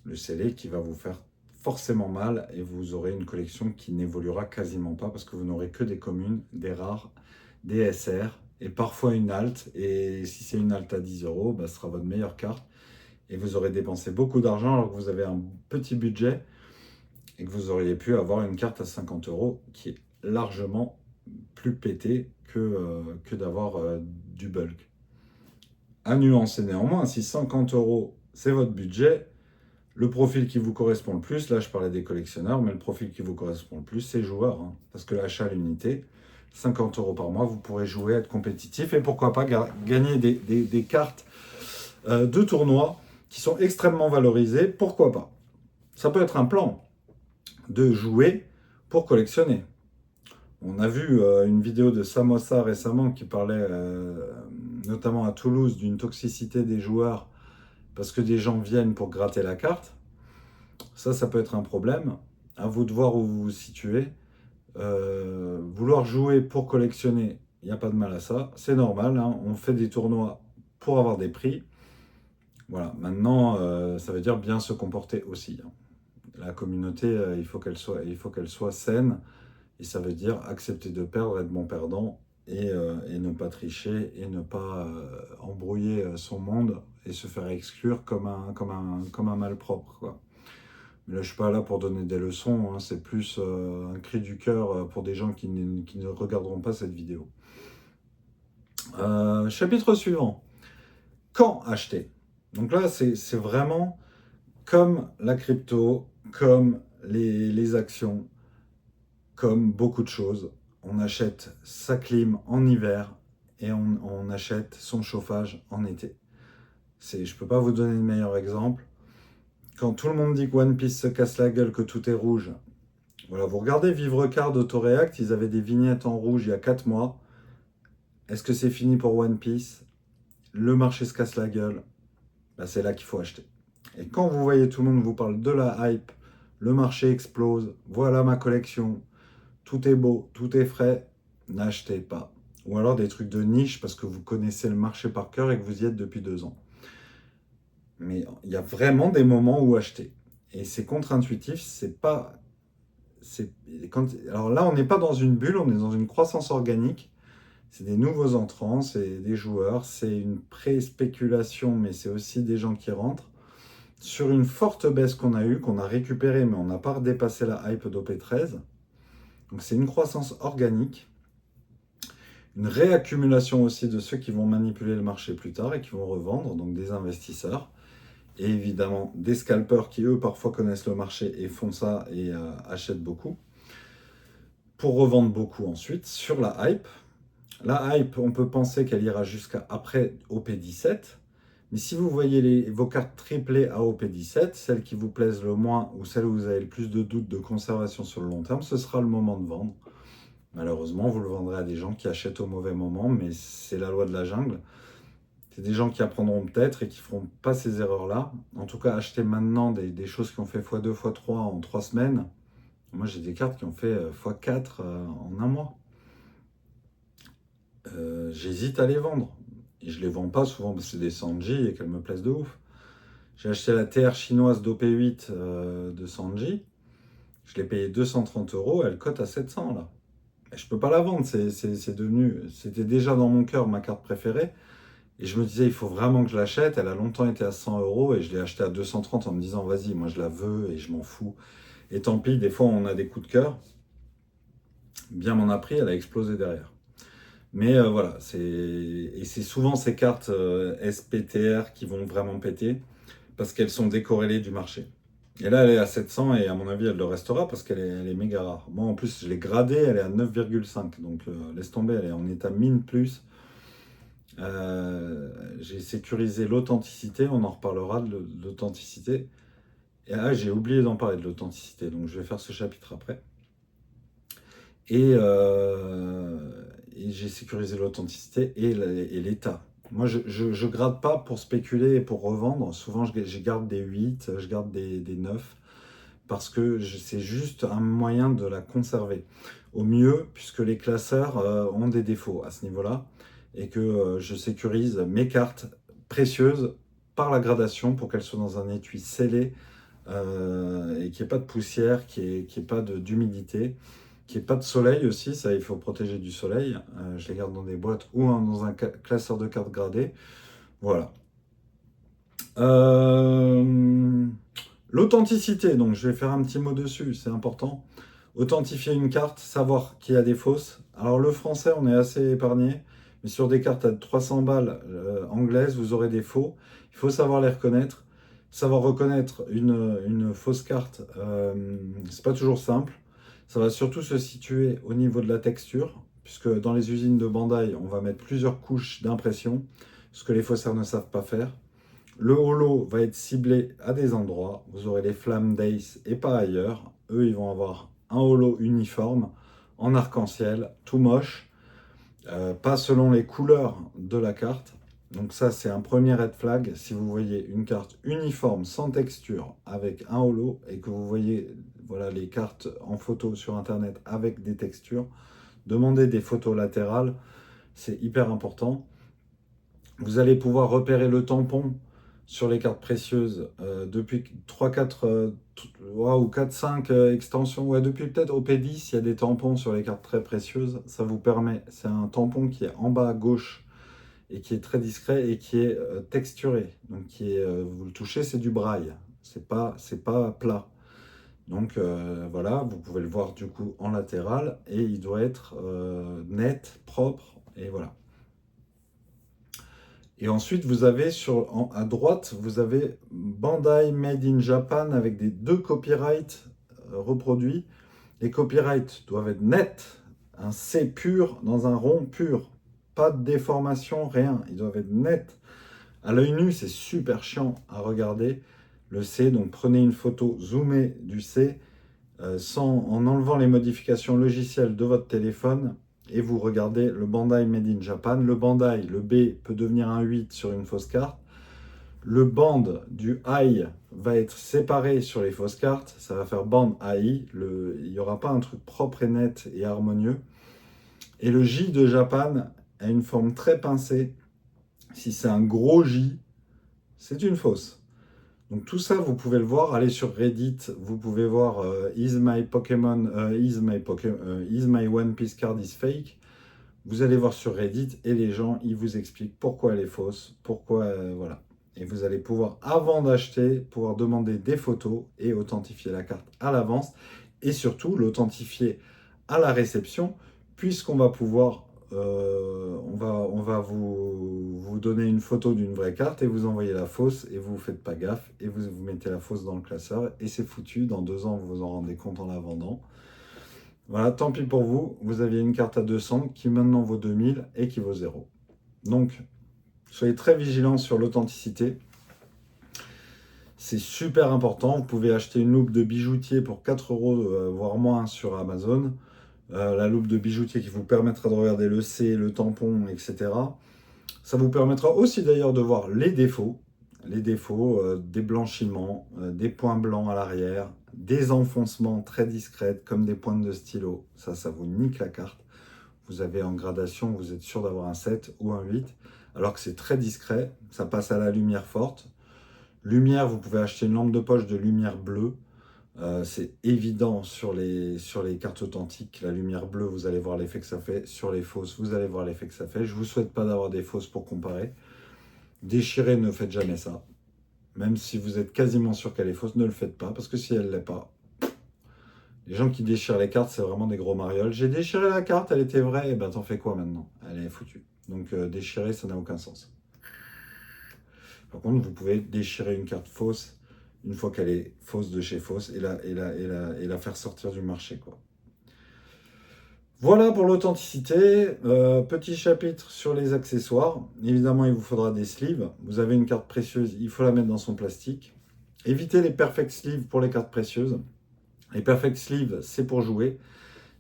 Le scellé qui va vous faire forcément mal et vous aurez une collection qui n'évoluera quasiment pas parce que vous n'aurez que des communes, des rares, des SR et parfois une alt. Et si c'est une alt à 10 euros, bah, ce sera votre meilleure carte. Et vous aurez dépensé beaucoup d'argent alors que vous avez un petit budget et que vous auriez pu avoir une carte à 50 euros qui est largement plus pétée que d'avoir du bulk. À nuancer néanmoins, si 50 euros c'est votre budget, le profil qui vous correspond le plus, là je parlais des collectionneurs, mais le profil qui vous correspond le plus, c'est joueur. Hein, parce que l'achat à l'unité, 50 euros par mois, vous pourrez jouer, être compétitif et pourquoi pas gagner des cartes de tournoi qui sont extrêmement valorisées. Pourquoi pas? Ça peut être un plan de jouer pour collectionner. On a vu une vidéo de Samosa récemment qui parlait notamment à Toulouse d'une toxicité des joueurs parce que des gens viennent pour gratter la carte. Ça peut être un problème. À vous de voir où vous vous situez. Vouloir jouer pour collectionner, il n'y a pas de mal à ça. C'est normal, hein. On fait des tournois pour avoir des prix. Voilà, maintenant, ça veut dire bien se comporter aussi, hein. La communauté, il faut qu'elle soit saine. Et ça veut dire accepter de perdre, être bon perdant et ne pas tricher et ne pas embrouiller son monde et se faire exclure comme un malpropre, quoi. Mais là, je ne suis pas là pour donner des leçons, hein, c'est plus un cri du cœur pour des gens qui ne regarderont pas cette vidéo. Chapitre suivant. Quand acheter? Donc là, c'est vraiment comme la crypto, comme les actions, comme beaucoup de choses. On achète sa clim en hiver et on achète son chauffage en été. Je ne peux pas vous donner de meilleur exemple. Quand tout le monde dit que One Piece se casse la gueule, que tout est rouge, voilà, vous regardez Vivre Card Autoreact, ils avaient des vignettes en rouge il y a 4 mois. Est-ce que c'est fini pour One Piece? Le marché se casse la gueule. Bah, c'est là qu'il faut acheter. Et quand vous voyez tout le monde vous parle de la hype, le marché explose, voilà ma collection, tout est beau, tout est frais, n'achetez pas. Ou alors des trucs de niche parce que vous connaissez le marché par cœur et que vous y êtes depuis 2 ans. Mais il y a vraiment des moments où acheter. Et c'est contre-intuitif, c'est pas... Alors là, on n'est pas dans une bulle, on est dans une croissance organique. C'est des nouveaux entrants, c'est des joueurs, c'est une pré-spéculation, mais c'est aussi des gens qui rentrent. Sur une forte baisse qu'on a eue, qu'on a récupérée, mais on n'a pas dépassé la hype d'OP13. Donc c'est une croissance organique. Une réaccumulation aussi de ceux qui vont manipuler le marché plus tard et qui vont revendre, donc des investisseurs. Et évidemment, des scalpers qui, eux, parfois connaissent le marché et font ça et achètent beaucoup. Pour revendre beaucoup ensuite sur la hype. La hype, on peut penser qu'elle ira jusqu'à après OP17. Mais si vous voyez vos cartes triplées à OP17, celles qui vous plaisent le moins ou celles où vous avez le plus de doutes de conservation sur le long terme, ce sera le moment de vendre. Malheureusement, vous le vendrez à des gens qui achètent au mauvais moment, mais c'est la loi de la jungle. C'est des gens qui apprendront peut-être et qui ne feront pas ces erreurs-là. En tout cas, acheter maintenant des choses qui ont fait x2, x3 en 3 semaines. Moi, j'ai des cartes qui ont fait x4 en un mois. J'hésite à les vendre. Et je ne les vends pas souvent parce que c'est des Sanji et qu'elles me plaisent de ouf. J'ai acheté la TR chinoise d'OP8 de Sanji. Je l'ai payé 230 euros, elle cote à 700 là. Et je peux pas la vendre, c'était déjà dans mon cœur ma carte préférée. Et je me disais, il faut vraiment que je l'achète. Elle a longtemps été à 100 euros et je l'ai achetée à 230 en me disant, vas-y, moi je la veux et je m'en fous. Et tant pis, des fois on a des coups de cœur. Bien m'en a pris, elle a explosé derrière. Mais voilà, c'est souvent ces cartes SPTR qui vont vraiment péter parce qu'elles sont décorrélées du marché. Et là, elle est à 700 et à mon avis, elle le restera parce elle est méga rare. Moi, en plus, je l'ai gradée, elle est à 9,5. Donc, laisse tomber, elle est en état mine plus. J'ai sécurisé l'authenticité, on en reparlera de l'authenticité. Et là, j'ai oublié d'en parler de l'authenticité, donc je vais faire ce chapitre après. Et, et j'ai sécurisé l'authenticité et l'état. Moi, je grade pas pour spéculer et pour revendre. Souvent, je garde des 8, je garde des 9, parce que c'est juste un moyen de la conserver. Au mieux, puisque les classeurs ont des défauts à ce niveau-là, et que je sécurise mes cartes précieuses par la gradation pour qu'elles soient dans un étui scellé et qu'il n'y ait pas de poussière, qu'il n'y ait pas d'humidité, qu'il n'y ait pas de soleil aussi, ça il faut protéger du soleil. Je les garde dans des boîtes ou dans un classeur de cartes gradées. Voilà. L'authenticité, donc je vais faire un petit mot dessus, c'est important. Authentifier une carte, savoir qu'il y a des fausses. Alors le français, on est assez épargné, mais sur des cartes à 300 balles anglaises, vous aurez des faux. Il faut savoir les reconnaître. Savoir reconnaître une fausse carte, c'est pas toujours simple. Ça va surtout se situer au niveau de la texture, puisque dans les usines de Bandai, on va mettre plusieurs couches d'impression, ce que les faussaires ne savent pas faire. Le holo va être ciblé à des endroits. Vous aurez les flammes d'Ace et pas ailleurs. Eux, ils vont avoir un holo uniforme, en arc-en-ciel, tout moche, pas selon les couleurs de la carte. Donc ça, c'est un premier red flag. Si vous voyez une carte uniforme, sans texture, avec un holo, et que vous voyez voilà, les cartes en photo sur Internet avec des textures, demandez des photos latérales. C'est hyper important. Vous allez pouvoir repérer le tampon sur les cartes précieuses depuis 3-4 ou 4-5 extensions. Ouais, depuis peut-être OP10, il y a des tampons sur les cartes très précieuses. Ça vous permet, c'est un tampon qui est en bas à gauche et qui est très discret et qui est texturé. Donc vous le touchez, c'est du braille. C'est pas plat. Donc voilà, vous pouvez le voir du coup en latéral et il doit être net, propre et voilà. Et ensuite, vous avez à droite, vous avez Bandai Made in Japan avec des 2 copyrights reproduits. Les copyrights doivent être nets, un C pur dans un rond pur. Pas de déformation, rien. Ils doivent être nets. À l'œil nu, c'est super chiant à regarder le C. Donc prenez une photo zoomée du C en enlevant les modifications logicielles de votre téléphone et vous regardez le Bandai Made in Japan. Le Bandai, le B peut devenir un 8 sur une fausse carte. Le band du I va être séparé sur les fausses cartes. Ça va faire band AI. Il n'y aura pas un truc propre et net et harmonieux. Et le J de Japan a une forme très pincée. Si c'est un gros J, c'est une fausse. Donc tout ça, vous pouvez le voir. Allez sur Reddit, vous pouvez voir is my One Piece card is fake. Vous allez voir sur Reddit et les gens, ils vous expliquent pourquoi elle est fausse, pourquoi voilà. Et vous allez pouvoir, avant d'acheter, pouvoir demander des photos et authentifier la carte à l'avance et surtout l'authentifier à la réception, puisqu'on va pouvoir on va vous donner une photo d'une vraie carte et vous envoyez la fausse et vous ne faites pas gaffe et vous mettez la fausse dans le classeur et c'est foutu. Dans 2 ans, vous vous en rendez compte en la vendant. Voilà, tant pis pour vous. Vous aviez une carte à 200 qui maintenant vaut 2000 et qui vaut 0. Donc, soyez très vigilants sur l'authenticité. C'est super important. Vous pouvez acheter une loupe de bijoutier pour 4 euros, voire moins sur Amazon. La loupe de bijoutier qui vous permettra de regarder le C, le tampon, etc. Ça vous permettra aussi d'ailleurs de voir les défauts des blanchiments, des points blancs à l'arrière, des enfoncements très discrets comme des pointes de stylo. Ça vous nique la carte. Vous avez en gradation, vous êtes sûr d'avoir un 7 ou un 8, alors que c'est très discret, ça passe à la lumière forte. Lumière, vous pouvez acheter une lampe de poche de lumière bleue. C'est évident sur les cartes authentiques, la lumière bleue, vous allez voir l'effet que ça fait. Sur les fausses, vous allez voir l'effet que ça fait. Je ne vous souhaite pas d'avoir des fausses pour comparer. Déchirer, ne faites jamais ça. Même si vous êtes quasiment sûr qu'elle est fausse, ne le faites pas, parce que si elle ne l'est pas, les gens qui déchirent les cartes, c'est vraiment des gros marioles. J'ai déchiré la carte, elle était vraie, et ben t'en fais quoi maintenant? Elle est foutue. Donc déchirer, ça n'a aucun sens. Par contre, vous pouvez déchirer une carte fausse une fois qu'elle est fausse de chez fausse et la faire sortir du marché, quoi. Voilà pour l'authenticité. Petit chapitre sur les accessoires. Évidemment, il vous faudra des sleeves. Vous avez une carte précieuse, il faut la mettre dans son plastique. Évitez les perfect sleeves pour les cartes précieuses. Les perfect sleeves, c'est pour jouer.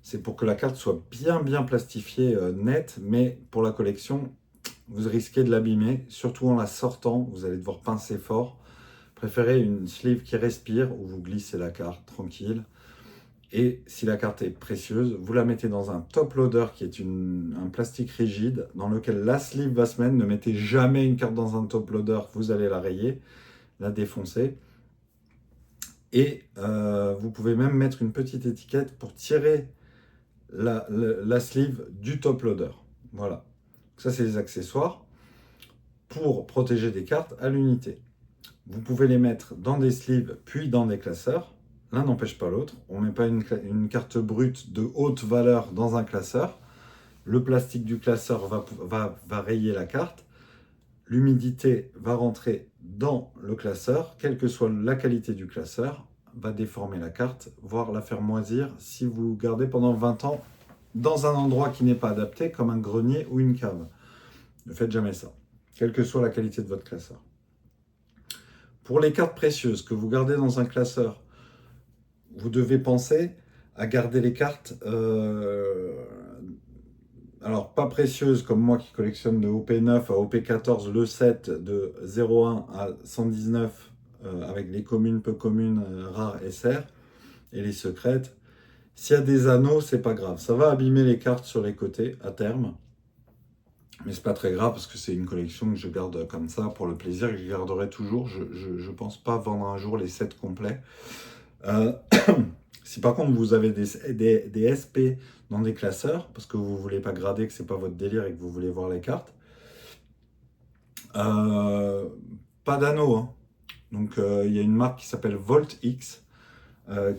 C'est pour que la carte soit bien plastifiée, nette. Mais pour la collection, vous risquez de l'abîmer. Surtout en la sortant, vous allez devoir pincer fort. Préférez une sleeve qui respire, où vous glissez la carte tranquille. Et si la carte est précieuse, vous la mettez dans un top loader qui est un plastique rigide dans lequel la sleeve va se mettre. Ne mettez jamais une carte dans un top loader, vous allez la rayer, la défoncer. Et vous pouvez même mettre une petite étiquette pour tirer la sleeve du top loader. Voilà. Ça, c'est les accessoires pour protéger des cartes à l'unité. Vous pouvez les mettre dans des sleeves puis dans des classeurs. L'un n'empêche pas l'autre. On ne met pas une carte brute de haute valeur dans un classeur. Le plastique du classeur va rayer la carte. L'humidité va rentrer dans le classeur, quelle que soit la qualité du classeur, va déformer la carte, voire la faire moisir si vous gardez pendant 20 ans dans un endroit qui n'est pas adapté, comme un grenier ou une cave. Ne faites jamais ça, quelle que soit la qualité de votre classeur. Pour les cartes précieuses que vous gardez dans un classeur, vous devez penser à garder les cartes, alors pas précieuses comme moi qui collectionne de OP9 à OP14 le 7 de 0,1 à 119 avec les communes, peu communes, rares SR et les secrètes. S'il y a des anneaux, c'est pas grave. Ça va abîmer les cartes sur les côtés à terme. Mais c'est pas très grave parce que c'est une collection que je garde comme ça pour le plaisir et que je garderai toujours. Je pense pas vendre un jour les sets complets. Si par contre vous avez des SP dans des classeurs, parce que vous ne voulez pas grader, que ce n'est pas votre délire et que vous voulez voir les cartes, pas d'anneau. Hein. Donc il y a une marque qui s'appelle Volt X,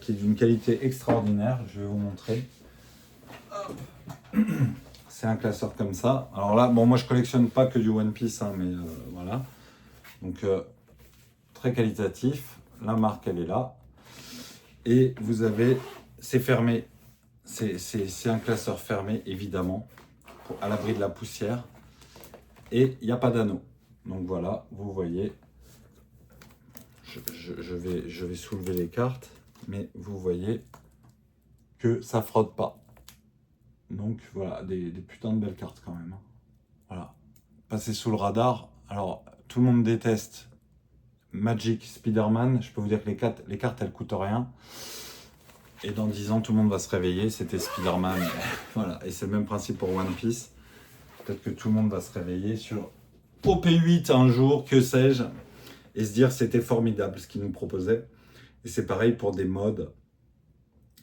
qui est d'une qualité extraordinaire. Je vais vous montrer. C'est un classeur comme ça. Alors là, bon, moi je collectionne pas que du One Piece, hein, mais voilà. Donc très qualitatif. La marque, elle est là. Et vous avez, c'est fermé, c'est un classeur fermé évidemment, à l'abri de la poussière, et il n'y a pas d'anneau. Donc voilà, vous voyez, je vais soulever les cartes, mais vous voyez que ça frotte pas. Donc voilà, des putains de belles cartes quand même. Voilà, passer sous le radar. Alors tout le monde déteste Magic Spider-Man, je peux vous dire que les cartes elles coûtent rien. Et dans 10 ans, tout le monde va se réveiller, c'était Spider-Man. Voilà, et c'est le même principe pour One Piece. Peut-être que tout le monde va se réveiller sur OP8 un jour, que sais-je, et se dire c'était formidable ce qu'ils nous proposaient. Et c'est pareil pour des modes.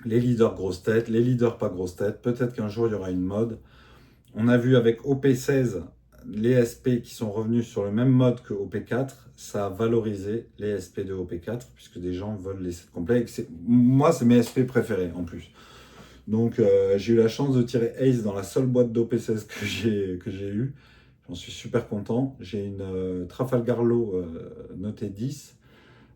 Les leaders grosses têtes, les leaders pas grosses têtes. Peut-être qu'un jour il y aura une mode. On a vu avec OP16 les SP qui sont revenus sur le même mode que OP4, ça a valorisé les SP de OP4, puisque des gens veulent les sets complets. Moi, c'est mes SP préférés en plus. Donc, j'ai eu la chance de tirer Ace dans la seule boîte d'OP16 que j'ai eue. J'en suis super content. J'ai une Trafalgar Law notée 10.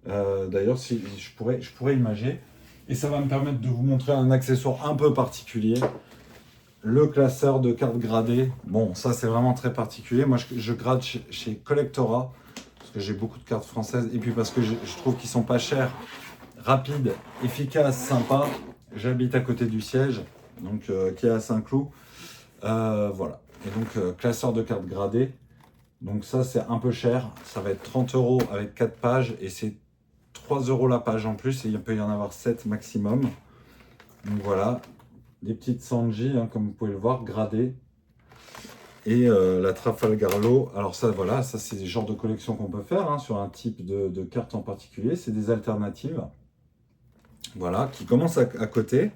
D'ailleurs, si, je pourrais imager. Et ça va me permettre de vous montrer un accessoire un peu particulier. Le classeur de cartes gradées, bon, ça c'est vraiment très particulier. Moi, je grade chez Collectora, parce que j'ai beaucoup de cartes françaises, et puis parce que je trouve qu'ils sont pas chers, rapides, efficaces, sympas. J'habite à côté du siège, donc qui est à Saint-Cloud. Voilà. Et donc, classeur de cartes gradées. Donc ça, c'est un peu cher. Ça va être 30 € avec 4 pages, et c'est 3 € la page en plus, et il peut y en avoir 7 maximum. Donc voilà. Des petites Sanji, hein, comme vous pouvez le voir, gradées. Et la Trafalgar Law, alors ça, voilà, ça c'est des genres de collections qu'on peut faire hein, sur un type de carte en particulier. C'est des alternatives. Voilà, qui commence à côté.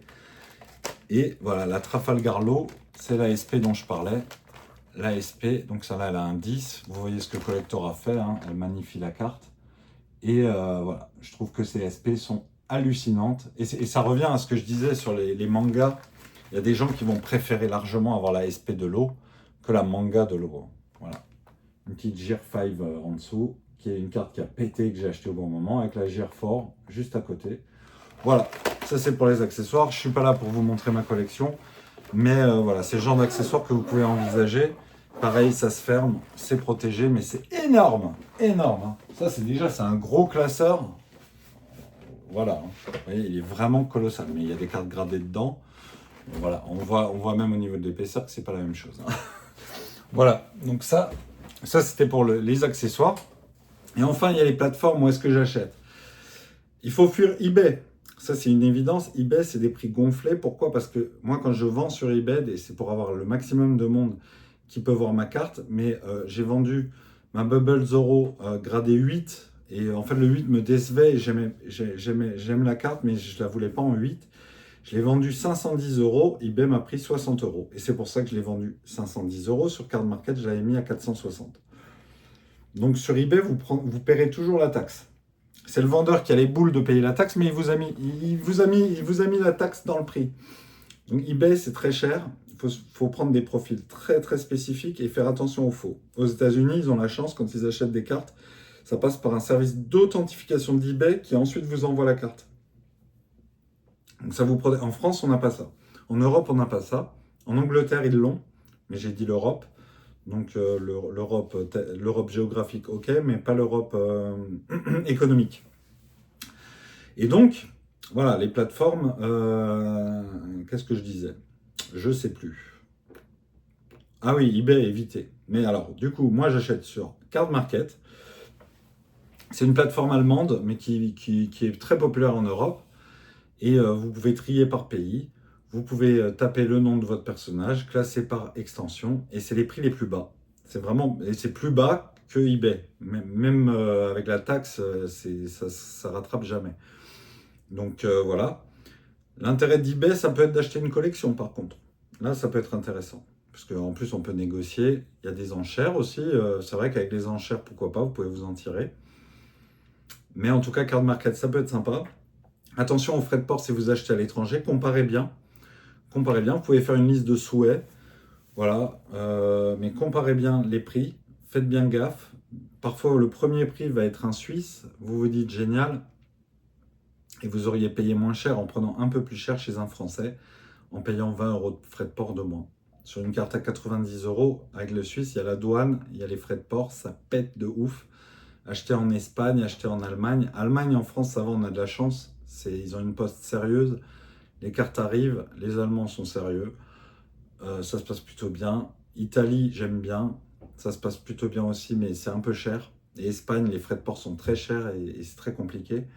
Et voilà, la Trafalgar Law, c'est la SP dont je parlais. La SP, donc ça là, elle a un 10. Vous voyez ce que Collector a fait, hein, elle magnifie la carte. Et voilà, je trouve que ces SP sont hallucinantes. Et ça revient à ce que je disais sur les mangas. Il y a des gens qui vont préférer largement avoir la SP de l'eau que la manga de l'eau. Voilà. Une petite Gear 5 en dessous, qui est une carte qui a pété, que j'ai acheté au bon moment, avec la Gear 4 juste à côté. Voilà, ça c'est pour les accessoires. Je ne suis pas là pour vous montrer ma collection. Mais voilà, c'est le genre d'accessoires que vous pouvez envisager. Pareil, ça se ferme, c'est protégé, mais c'est énorme, énorme. Hein. Ça, c'est un gros classeur. Voilà, hein. Vous voyez, il est vraiment colossal, mais il y a des cartes gradées dedans. Voilà, on voit même au niveau de l'épaisseur que c'est pas la même chose. Hein. Voilà, donc ça c'était pour les accessoires. Et enfin, il y a les plateformes où est-ce que j'achète. Il faut fuir eBay. Ça, c'est une évidence. eBay, c'est des prix gonflés. Pourquoi? Parce que moi, quand je vends sur eBay, et c'est pour avoir le maximum de monde qui peut voir ma carte, mais j'ai vendu ma Bubble Zoro gradé 8, et en fait, le 8 me décevait, et j'aime la carte, mais je ne la voulais pas en 8. Je l'ai vendu 510 €, eBay m'a pris 60 €. Et c'est pour ça que je l'ai vendu 510 €. Sur Card Market, je l'avais mis à 460. Donc sur eBay, vous paierez toujours la taxe. C'est le vendeur qui a les boules de payer la taxe, mais il vous a mis la taxe dans le prix. Donc eBay, c'est très cher. Il faut prendre des profils très très spécifiques et faire attention aux faux. Aux États-Unis, ils ont la chance, quand ils achètent des cartes, ça passe par un service d'authentification d'eBay qui ensuite vous envoie la carte. Donc ça vous protège. En France, on n'a pas ça. En Europe, on n'a pas ça. En Angleterre, ils l'ont, mais j'ai dit l'Europe. Donc l'Europe géographique, ok, mais pas l'Europe économique. Et donc, voilà, les plateformes, qu'est-ce que je disais? Je sais plus. Ah oui, eBay, éviter. Mais alors, du coup, moi j'achète sur Card Market. C'est une plateforme allemande, mais qui est très populaire en Europe. Et vous pouvez trier par pays. Vous pouvez taper le nom de votre personnage, classer par extension, et c'est les prix les plus bas. C'est vraiment, et c'est plus bas que eBay. Même avec la taxe, ça rattrape jamais. Donc voilà. L'intérêt d'eBay, ça peut être d'acheter une collection par contre. Là, ça peut être intéressant. Parce qu'en plus, on peut négocier. Il y a des enchères aussi. C'est vrai qu'avec les enchères, pourquoi pas, vous pouvez vous en tirer. Mais en tout cas, Card Market, ça peut être sympa. Attention aux frais de port si vous achetez à l'étranger. Comparez bien. Comparez bien. Vous pouvez faire une liste de souhaits. Voilà. Mais comparez bien les prix. Faites bien gaffe. Parfois, le premier prix va être un Suisse. Vous vous dites génial. Et vous auriez payé moins cher en prenant un peu plus cher chez un Français, en payant 20 € de frais de port de moins. Sur une carte à 90 €, avec le Suisse, il y a la douane, il y a les frais de port, ça pète de ouf. Acheter en Espagne, acheter en Allemagne. Allemagne, en France, ça va, on a de la chance. Ils ont une poste sérieuse. Les cartes arrivent, les Allemands sont sérieux. Ça se passe plutôt bien. Italie, j'aime bien. Ça se passe plutôt bien aussi, mais c'est un peu cher. Et Espagne, les frais de port sont très chers et c'est très compliqué.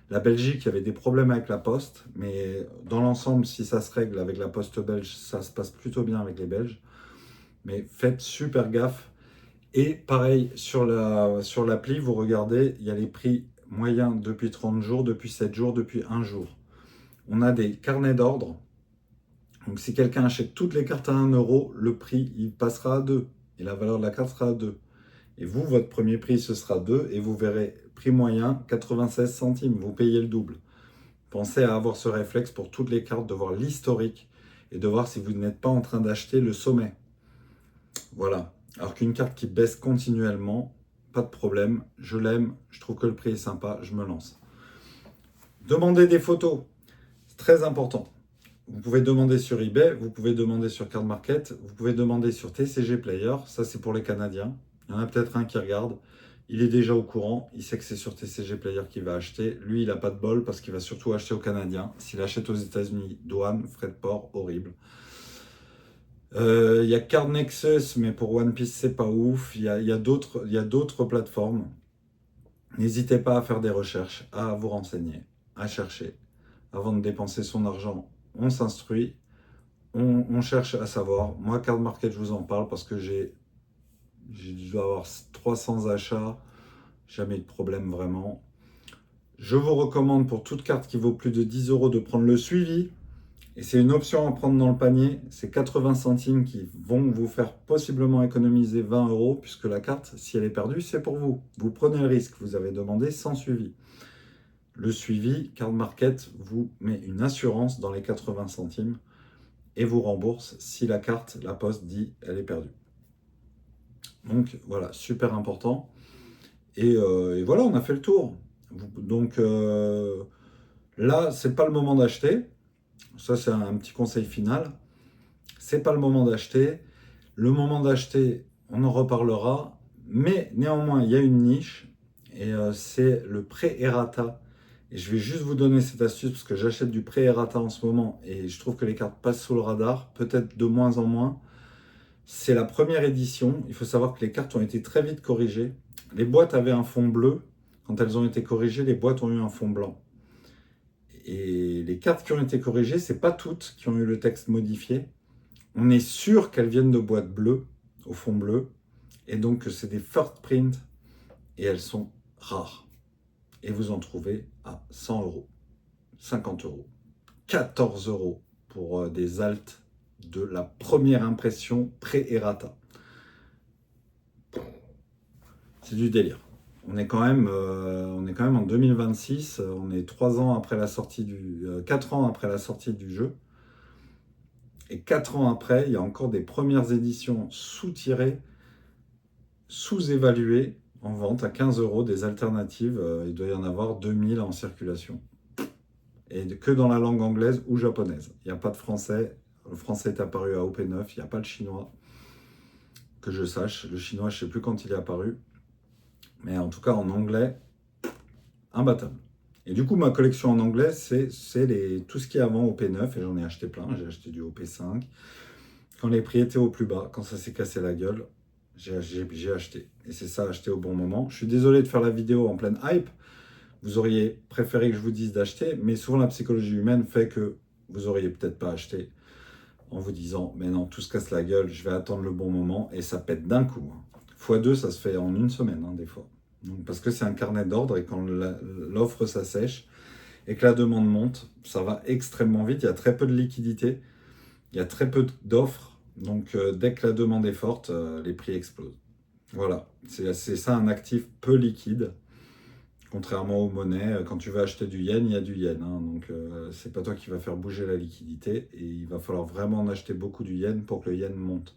La Belgique, il y avait des problèmes avec la poste, mais dans l'ensemble, si ça se règle avec la poste belge, ça se passe plutôt bien avec les Belges. Mais faites super gaffe. Et pareil, sur l'appli, vous regardez, il y a les prix moyens depuis 30 jours, depuis 7 jours, depuis 1 jour. On a des carnets d'ordre. Donc si quelqu'un achète toutes les cartes à 1 €, le prix, il passera à 2. Et la valeur de la carte sera à 2. Et vous, votre premier prix, ce sera 2. Et vous verrez, prix moyen, 96 centimes. Vous payez le double. Pensez à avoir ce réflexe pour toutes les cartes, de voir l'historique et de voir si vous n'êtes pas en train d'acheter le sommet. Voilà. Alors qu'une carte qui baisse continuellement, pas de problème. Je l'aime, je trouve que le prix est sympa, je me lance. Demandez des photos. C'est très important. Vous pouvez demander sur eBay, vous pouvez demander sur Card Market, vous pouvez demander sur TCG Player, ça c'est pour les Canadiens. Il y en a peut-être un qui regarde, il est déjà au courant, il sait que c'est sur TCG Player qu'il va acheter. Lui, il n'a pas de bol parce qu'il va surtout acheter aux Canadiens. S'il achète aux États-Unis, douane, frais de port, horrible. Il y a Card Nexus, mais pour One Piece, c'est pas ouf. Il y a d'autres plateformes. N'hésitez pas à faire des recherches, à vous renseigner, à chercher. Avant de dépenser son argent, on s'instruit, on cherche à savoir. Moi, Card Market, je vous en parle parce que j'ai dû avoir 300 achats, jamais eu de problème vraiment. Je vous recommande pour toute carte qui vaut plus de 10 € de prendre le suivi. Et c'est une option à prendre dans le panier. C'est 80 centimes qui vont vous faire possiblement économiser 20 €, puisque la carte, si elle est perdue, c'est pour vous. Vous prenez le risque, vous avez demandé sans suivi. Le suivi, Card Market vous met une assurance dans les 80 centimes et vous rembourse si la carte, la poste dit elle est perdue. Donc voilà, super important. Et voilà, on a fait le tour. Donc là, c'est pas le moment d'acheter. Ça, c'est un petit conseil final. C'est pas le moment d'acheter. Le moment d'acheter, on en reparlera. Mais néanmoins, il y a une niche et c'est le prêt errata. Et je vais juste vous donner cette astuce parce que j'achète du prêt errata en ce moment et je trouve que les cartes passent sous le radar, peut-être de moins en moins. C'est la première édition. Il faut savoir que les cartes ont été très vite corrigées. Les boîtes avaient un fond bleu. Quand elles ont été corrigées, les boîtes ont eu un fond blanc. Et les cartes qui ont été corrigées, c'est pas toutes qui ont eu le texte modifié. On est sûr qu'elles viennent de boîtes bleues, au fond bleu. Et donc, c'est des first print. Et elles sont rares. Et vous en trouvez à 100 €, 50 €, 14 € pour des altes de la première impression pré-errata. C'est du délire. On est quand même en 2026, on est 4 ans après la sortie du jeu. Et 4 ans après, il y a encore des premières éditions sous-tirées, sous-évaluées, en vente à 15 €, des alternatives. Il doit y en avoir 2000 en circulation. Et que dans la langue anglaise ou japonaise. Il n'y a pas de français. Le français est apparu à OP9, il n'y a pas le chinois. Que je sache. Le chinois, je ne sais plus quand il est apparu. Mais en tout cas, en anglais, imbattable. Et du coup, ma collection en anglais, c'est tout ce qui est avant OP9, et j'en ai acheté plein. J'ai acheté du OP5. Quand les prix étaient au plus bas, quand ça s'est cassé la gueule, j'ai acheté. Et c'est ça, acheter au bon moment. Je suis désolé de faire la vidéo en pleine hype. Vous auriez préféré que je vous dise d'acheter, mais souvent la psychologie humaine fait que vous auriez peut-être pas acheté en vous disant « mais non, tout se casse la gueule, je vais attendre le bon moment » et ça pète d'un coup. x2, ça se fait en une semaine, des fois. Donc, parce que c'est un carnet d'ordre et quand l'offre s'assèche et que la demande monte, ça va extrêmement vite. Il y a très peu de liquidité, il y a très peu d'offres. Donc, dès que la demande est forte, les prix explosent. Voilà, c'est ça un actif peu liquide. Contrairement aux monnaies, quand tu veux acheter du yen, il y a du yen. Donc, c'est pas toi qui va faire bouger la liquidité. Et il va falloir vraiment en acheter beaucoup du yen pour que le yen monte.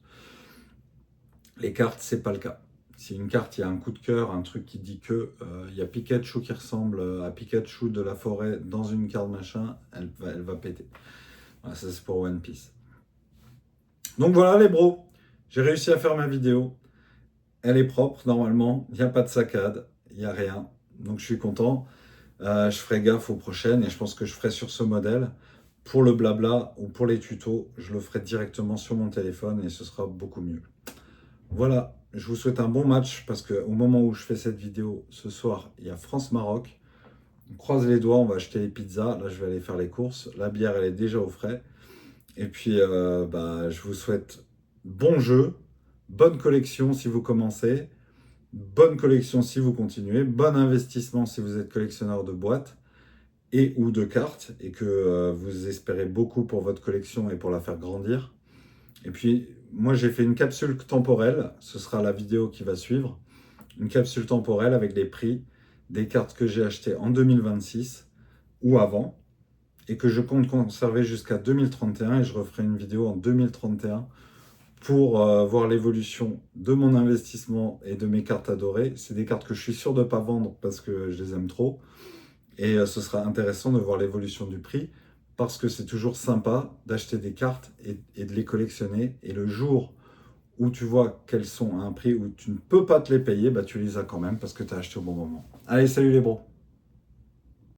Les cartes, c'est pas le cas. Si une carte, il y a un coup de cœur, un truc qui dit que il y a Pikachu qui ressemble à Pikachu de la forêt dans une carte machin, elle va péter. Voilà, ça c'est pour One Piece. Donc voilà les bros, j'ai réussi à faire ma vidéo. Elle est propre normalement, il n'y a pas de saccade, il n'y a rien. Donc je suis content. Je ferai gaffe aux prochaines et je pense que je ferai sur ce modèle. Pour le blabla ou pour les tutos, je le ferai directement sur mon téléphone et ce sera beaucoup mieux. Voilà, je vous souhaite un bon match parce qu'au moment où je fais cette vidéo, ce soir, il y a France-Maroc. On croise les doigts, on va acheter les pizzas. Là, je vais aller faire les courses. La bière, elle est déjà au frais. Et puis, je vous souhaite bon jeu, bonne collection si vous commencez, bonne collection si vous continuez, bon investissement si vous êtes collectionneur de boîtes et ou de cartes et que vous espérez beaucoup pour votre collection et pour la faire grandir. Et puis, moi, j'ai fait une capsule temporelle. Ce sera la vidéo qui va suivre. Une capsule temporelle avec les prix des cartes que j'ai achetées en 2026 ou avant et que je compte conserver jusqu'à 2031. Et je referai une vidéo en 2031 pour voir l'évolution de mon investissement et de mes cartes adorées. C'est des cartes que je suis sûr de ne pas vendre parce que je les aime trop. Et ce sera intéressant de voir l'évolution du prix parce que c'est toujours sympa d'acheter des cartes et de les collectionner. Et le jour où tu vois qu'elles sont à un prix où tu ne peux pas te les payer, tu les as quand même parce que tu as acheté au bon moment. Allez, salut les bros!